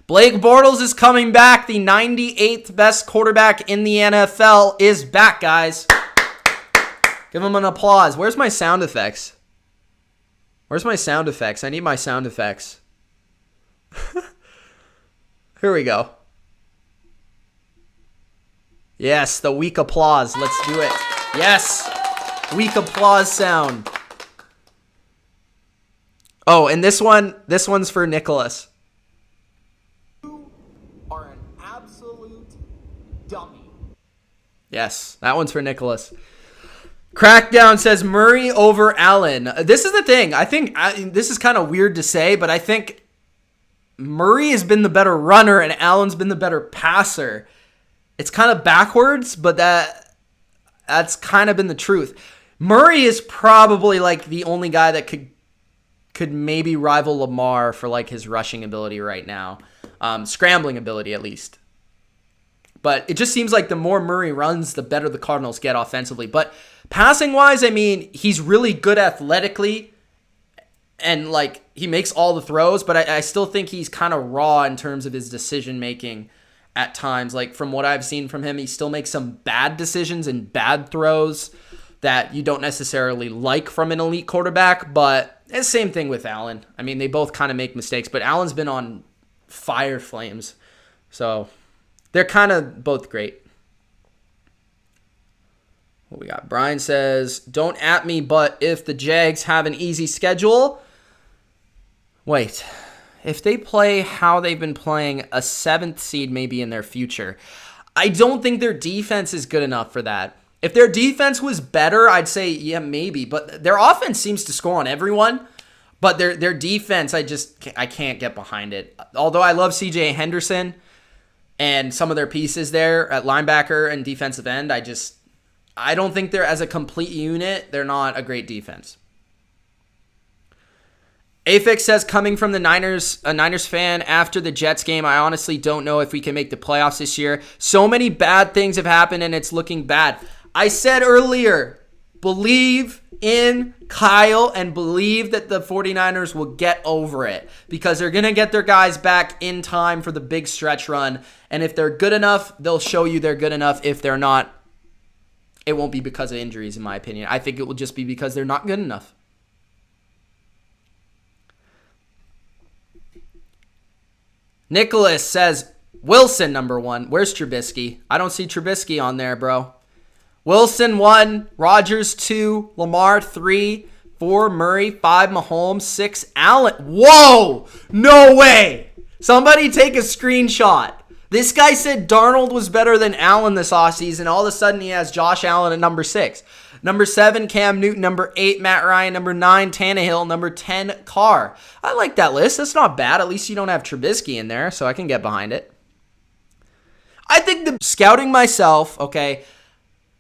Blake Bortles is coming back. The 98th best quarterback in the NFL is back, guys. Give him an applause. Where's my sound effects? I need my sound effects. Here we go. Yes, the weak applause. Let's do it. Yes. Weak applause sound. Oh, and this one's for Nicholas. You are an absolute dummy. Yes, that one's for Nicholas. Crackdown says Murray over Allen. This is the thing. I think this is kind of weird to say, but I think Murray has been the better runner and Allen's been the better passer. It's kind of backwards, but that's kind of been the truth. Murray is probably the only guy that could maybe rival Lamar for his rushing ability right now. Scrambling ability at least. But it just seems like the more Murray runs, the better the Cardinals get offensively. But passing-wise, I mean, he's really good athletically. And, like, he makes all the throws. But I still think he's kind of raw in terms of his decision-making at times. Like, from what I've seen from him, he still makes some bad decisions and bad throws that you don't necessarily like from an elite quarterback. But it's the same thing with Allen. I mean, they both kind of make mistakes. But Allen's been on fire flames. So they're kind of both great. What we got? Brian says, don't at me, but if the Jags have an easy schedule... Wait. If they play how they've been playing, a 7th seed may be in their future. I don't think their defense is good enough for that. If their defense was better, I'd say, yeah, maybe. But their offense seems to score on everyone. But their defense, I can't get behind it. Although I love C.J. Henderson and some of their pieces there at linebacker and defensive end, I don't think they're, as a complete unit, they're not a great defense. Afix says, coming from a Niners fan after the Jets game, I honestly don't know if we can make the playoffs this year. So many bad things have happened and it's looking bad. I said earlier, believe in Kyle and believe that the 49ers will get over it because they're going to get their guys back in time for the big stretch run. And if they're good enough, they'll show you they're good enough. If they're not, it won't be because of injuries, in my opinion. I think it will just be because they're not good enough. Nicholas says, Wilson, number 1. Where's Trubisky? I don't see Trubisky on there, bro. Wilson, 1. Rodgers, 2. Lamar, 3. 4. Murray, 5. Mahomes, 6. Allen. Whoa! No way! Somebody take a screenshot. This guy said Darnold was better than Allen this offseason. All of a sudden, he has Josh Allen at number 6. Number 7, Cam Newton. Number 8, Matt Ryan. Number 9, Tannehill. Number 10, Carr. I like that list. That's not bad. At least you don't have Trubisky in there, so I can get behind it. I think the scouting myself, okay,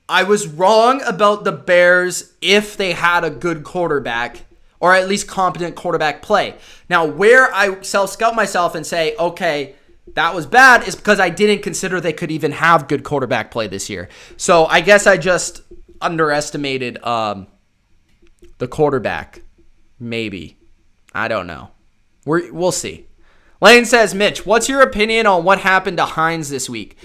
I was wrong about the Bears if they had a good quarterback or at least competent quarterback play. Now, where I self-scout myself and say, okay, that was bad is because I didn't consider they could even have good quarterback play this year. So I guess I just underestimated the quarterback. Maybe. I don't know. We'll see. Lane says, Mitch, what's your opinion on what happened to Hines this week?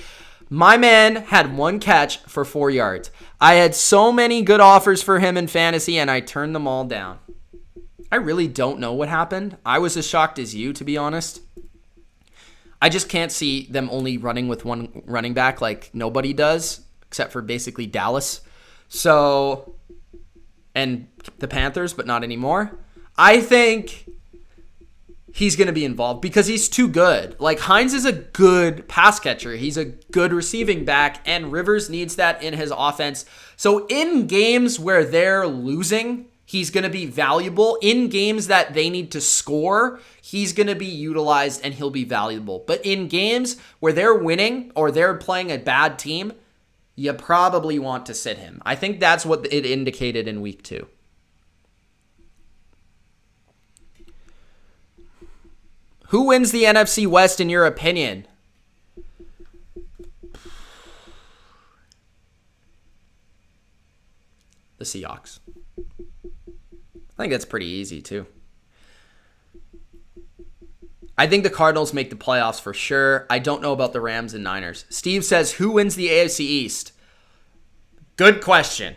My man had 1 catch for 4 yards. I had so many good offers for him in fantasy, and I turned them all down. I really don't know what happened. I was as shocked as you, to be honest. I just can't see them only running with 1 running back like nobody does, except for basically Dallas. So, and the Panthers, but not anymore. I think he's going to be involved because he's too good. Like, Hines is a good pass catcher. He's a good receiving back, and Rivers needs that in his offense. So in games where they're losing, he's going to be valuable. In games that they need to score, he's going to be utilized and he'll be valuable. But in games where they're winning or they're playing a bad team, you probably want to sit him. I think that's what it indicated in week 2. Who wins the NFC West in your opinion? The Seahawks. I think that's pretty easy too. I think the Cardinals make the playoffs for sure. I don't know about the Rams and Niners. Steve says, who wins the AFC East? Good question.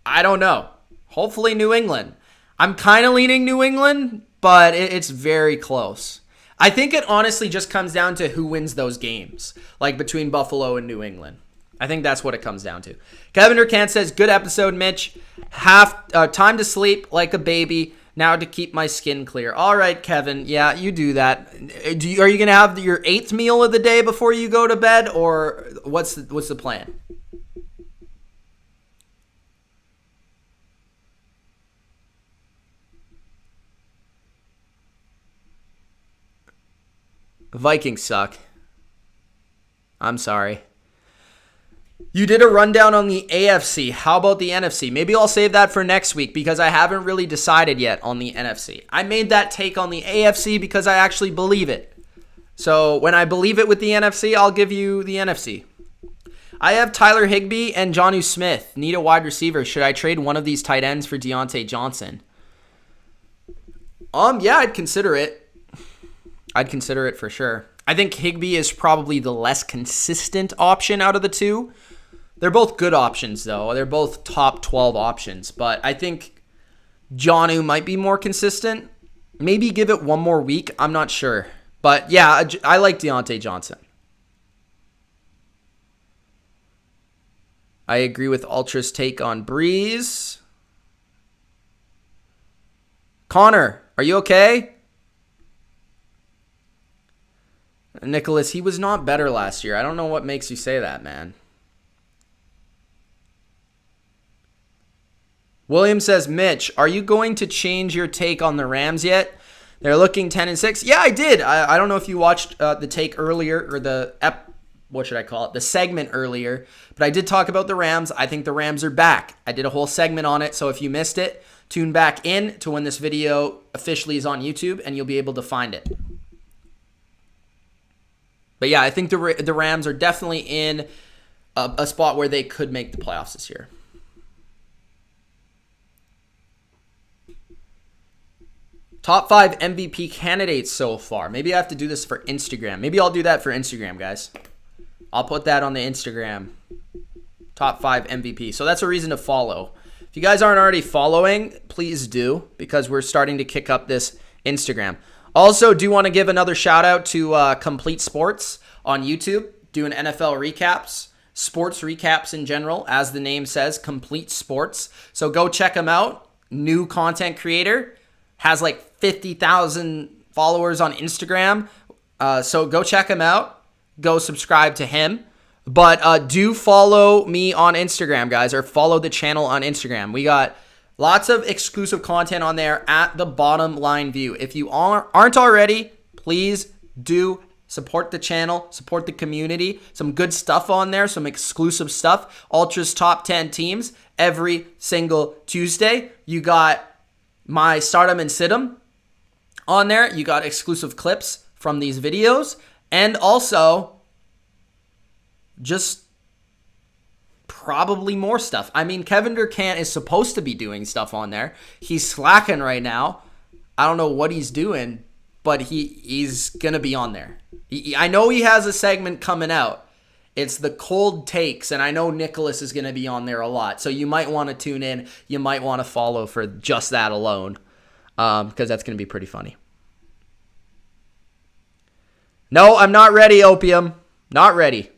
I don't know. Hopefully New England. I'm kind of leaning New England, but it's very close. I think it honestly just comes down to who wins those games, like between Buffalo and New England. I think that's what it comes down to. Kevin Durkant says, good episode, Mitch. Time to sleep like a baby. Now to keep my skin clear. All right, Kevin. Yeah, you do that. Are you going to have your 8th meal of the day before you go to bed, or what's the plan? Vikings suck. I'm sorry. You did a rundown on the AFC. How about the NFC? Maybe I'll save that for next week because I haven't really decided yet on the NFC. I made that take on the AFC because I actually believe it. So when I believe it with the NFC, I'll give you the NFC. I have Tyler Higbee and Jonnu Smith. Need a wide receiver. Should I trade one of these tight ends for Deontay Johnson? Yeah, I'd consider it. I'd consider it for sure. I think Higbee is probably the less consistent option out of the two. They're both good options, though. They're both top 12 options. But I think Jonnu might be more consistent. Maybe give it one more week. I'm not sure. But yeah, I like Deontay Johnson. I agree with Ultra's take on Brees. Connor, are you okay? Nicholas, he was not better last year. I don't know what makes you say that, man. William says, Mitch, are you going to change your take on the Rams yet? They're looking 10-6. Yeah, I did. I don't know if you watched the take earlier or what should I call it? The segment earlier. But I did talk about the Rams. I think the Rams are back. I did a whole segment on it. So if you missed it, tune back in to when this video officially is on YouTube and you'll be able to find it. But yeah, I think the Rams are definitely in a spot where they could make the playoffs this year. Top 5 MVP candidates so far. Maybe I have to do this for Instagram. Maybe I'll do that for Instagram, guys. I'll put that on the Instagram. Top 5 MVP. So that's a reason to follow. If you guys aren't already following, please do, because we're starting to kick up this Instagram. Also, do want to give another shout out to Complete Sports on YouTube, doing NFL recaps, sports recaps in general, as the name says, Complete Sports. So go check him out. New content creator, has like 50,000 followers on Instagram. So go check him out. Go subscribe to him. But do follow me on Instagram, guys, or follow the channel on Instagram. We got lots of exclusive content on there at TheBottomLineView. If you aren't already, please do support the channel, support the community. Some good stuff on there, some exclusive stuff. Ultra's top 10 teams every single Tuesday. You got my Stardom and Sid'em on there. You got exclusive clips from these videos. And also, just probably more stuff. I mean, Kevin Durkant is supposed to be doing stuff on there. He's slacking right now. I don't know what he's doing, but he's going to be on there. I know he has a segment coming out. It's the cold takes, and I know Nicholas is going to be on there a lot. So you might want to tune in. You might want to follow for just that alone, because that's going to be pretty funny. No, I'm not ready, Opium. Not ready.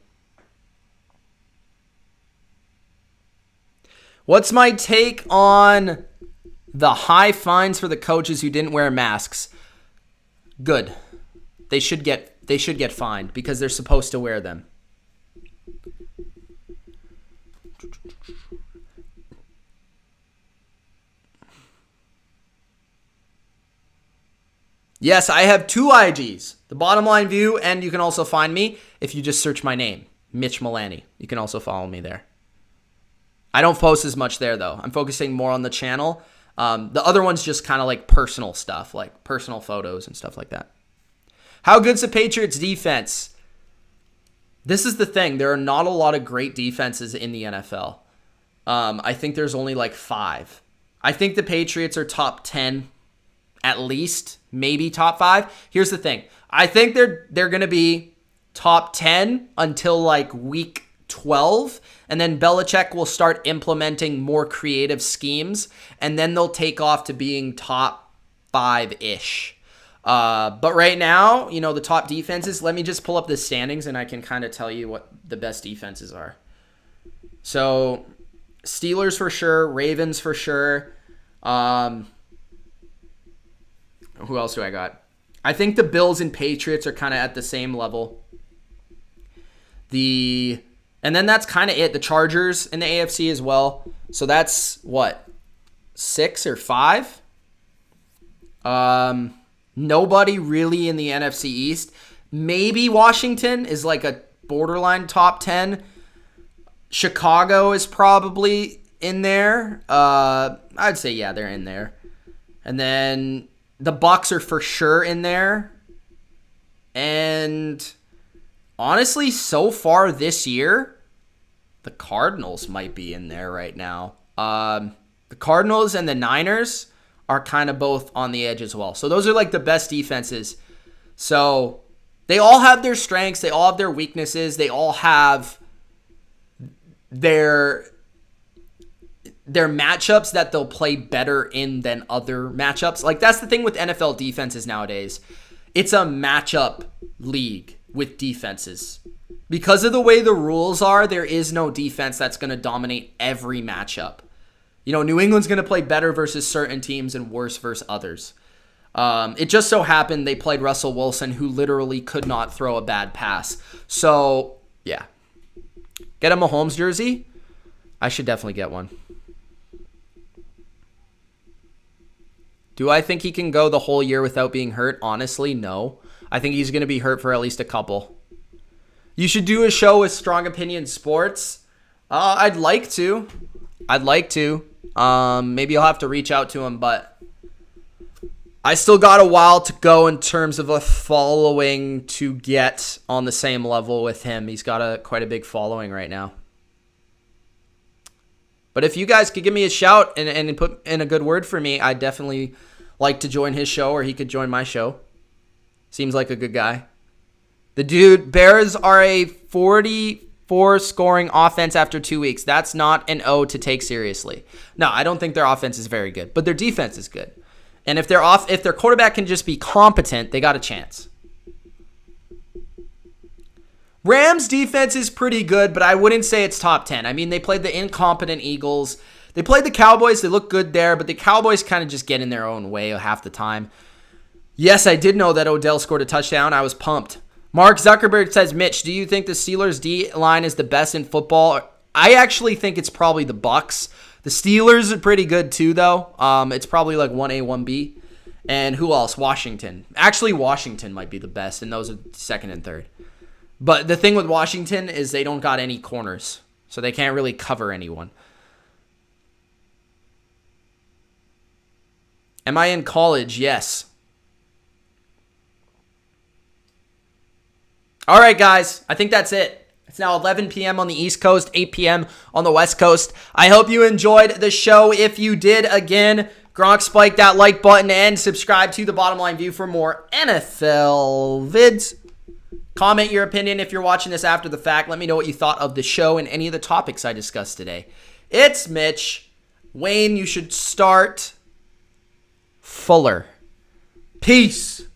What's my take on the high fines for the coaches who didn't wear masks? Good. They should get fined because they're supposed to wear them. Yes, I have 2 IGs. The Bottom Line View, and you can also find me if you just search my name, Mitch Milani. You can also follow me there. I don't post as much there, though. I'm focusing more on the channel. The other one's just kind of like personal stuff, like personal photos and stuff like that. How good's the Patriots defense? This is the thing. There are not a lot of great defenses in the NFL. I think there's only like 5. I think the Patriots are top 10 at least, maybe top 5. Here's the thing. I think they're going to be top 10 until like week 12, and then Belichick will start implementing more creative schemes, and then they'll take off to being top 5-ish. But right now, you know, the top defenses, let me just pull up the standings and I can kind of tell you what the best defenses are. So Steelers for sure, Ravens for sure. Who else do I got? I think the Bills and Patriots are kind of at the same level. And then that's kind of it. The Chargers in the AFC as well. So that's what? 6 or 5? Nobody really in the NFC East. Maybe Washington is like a borderline top 10. Chicago is probably in there. I'd say, yeah, they're in there. And then the Bucs are for sure in there. And honestly, so far this year, the Cardinals might be in there right now. The Cardinals and the Niners are kind of both on the edge as well. So those are like the best defenses. So they all have their strengths. They all have their weaknesses. They all have their matchups that they'll play better in than other matchups. Like, that's the thing with NFL defenses nowadays. It's a matchup league with defenses. Because of the way the rules are, there is no defense that's going to dominate every matchup. You know, New England's going to play better versus certain teams and worse versus others. It just so happened they played Russell Wilson, who literally could not throw a bad pass. So, yeah. Get a Mahomes jersey? I should definitely get one. Do I think he can go the whole year without being hurt? Honestly, no. I think he's going to be hurt for at least a couple. You should do a show with Strong Opinion Sports. I'd like to. Maybe I'll have to reach out to him, but I still got a while to go in terms of a following to get on the same level with him. He's got quite a big following right now. But if you guys could give me a shout and put in a good word for me, I'd definitely like to join his show, or he could join my show. Seems like a good guy. The dude, Bears are a 44 scoring offense after 2 weeks. That's not an O to take seriously. No, I don't think their offense is very good, but their defense is good. And if their quarterback can just be competent, they got a chance. Rams defense is pretty good, but I wouldn't say it's top 10. I mean, they played the incompetent Eagles. They played the Cowboys. They look good there, but the Cowboys kind of just get in their own way half the time. Yes, I did know that Odell scored a touchdown. I was pumped. Mark Zuckerberg says, Mitch, do you think the Steelers' D-line is the best in football? I actually think it's probably the Bucs. The Steelers are pretty good too, though. It's probably like 1A, 1B. And who else? Washington. Actually, Washington might be the best, and those are second and third. But the thing with Washington is they don't got any corners, so they can't really cover anyone. Am I in college? Yes. All right, guys. I think that's it. It's now 11 p.m. on the East Coast, 8 p.m. on the West Coast. I hope you enjoyed the show. If you did, again, Gronk, spike that like button and subscribe to The Bottom Line View for more NFL vids. Comment your opinion if you're watching this after the fact. Let me know what you thought of the show and any of the topics I discussed today. It's Mitch. Wayne, you should start Fuller. Peace.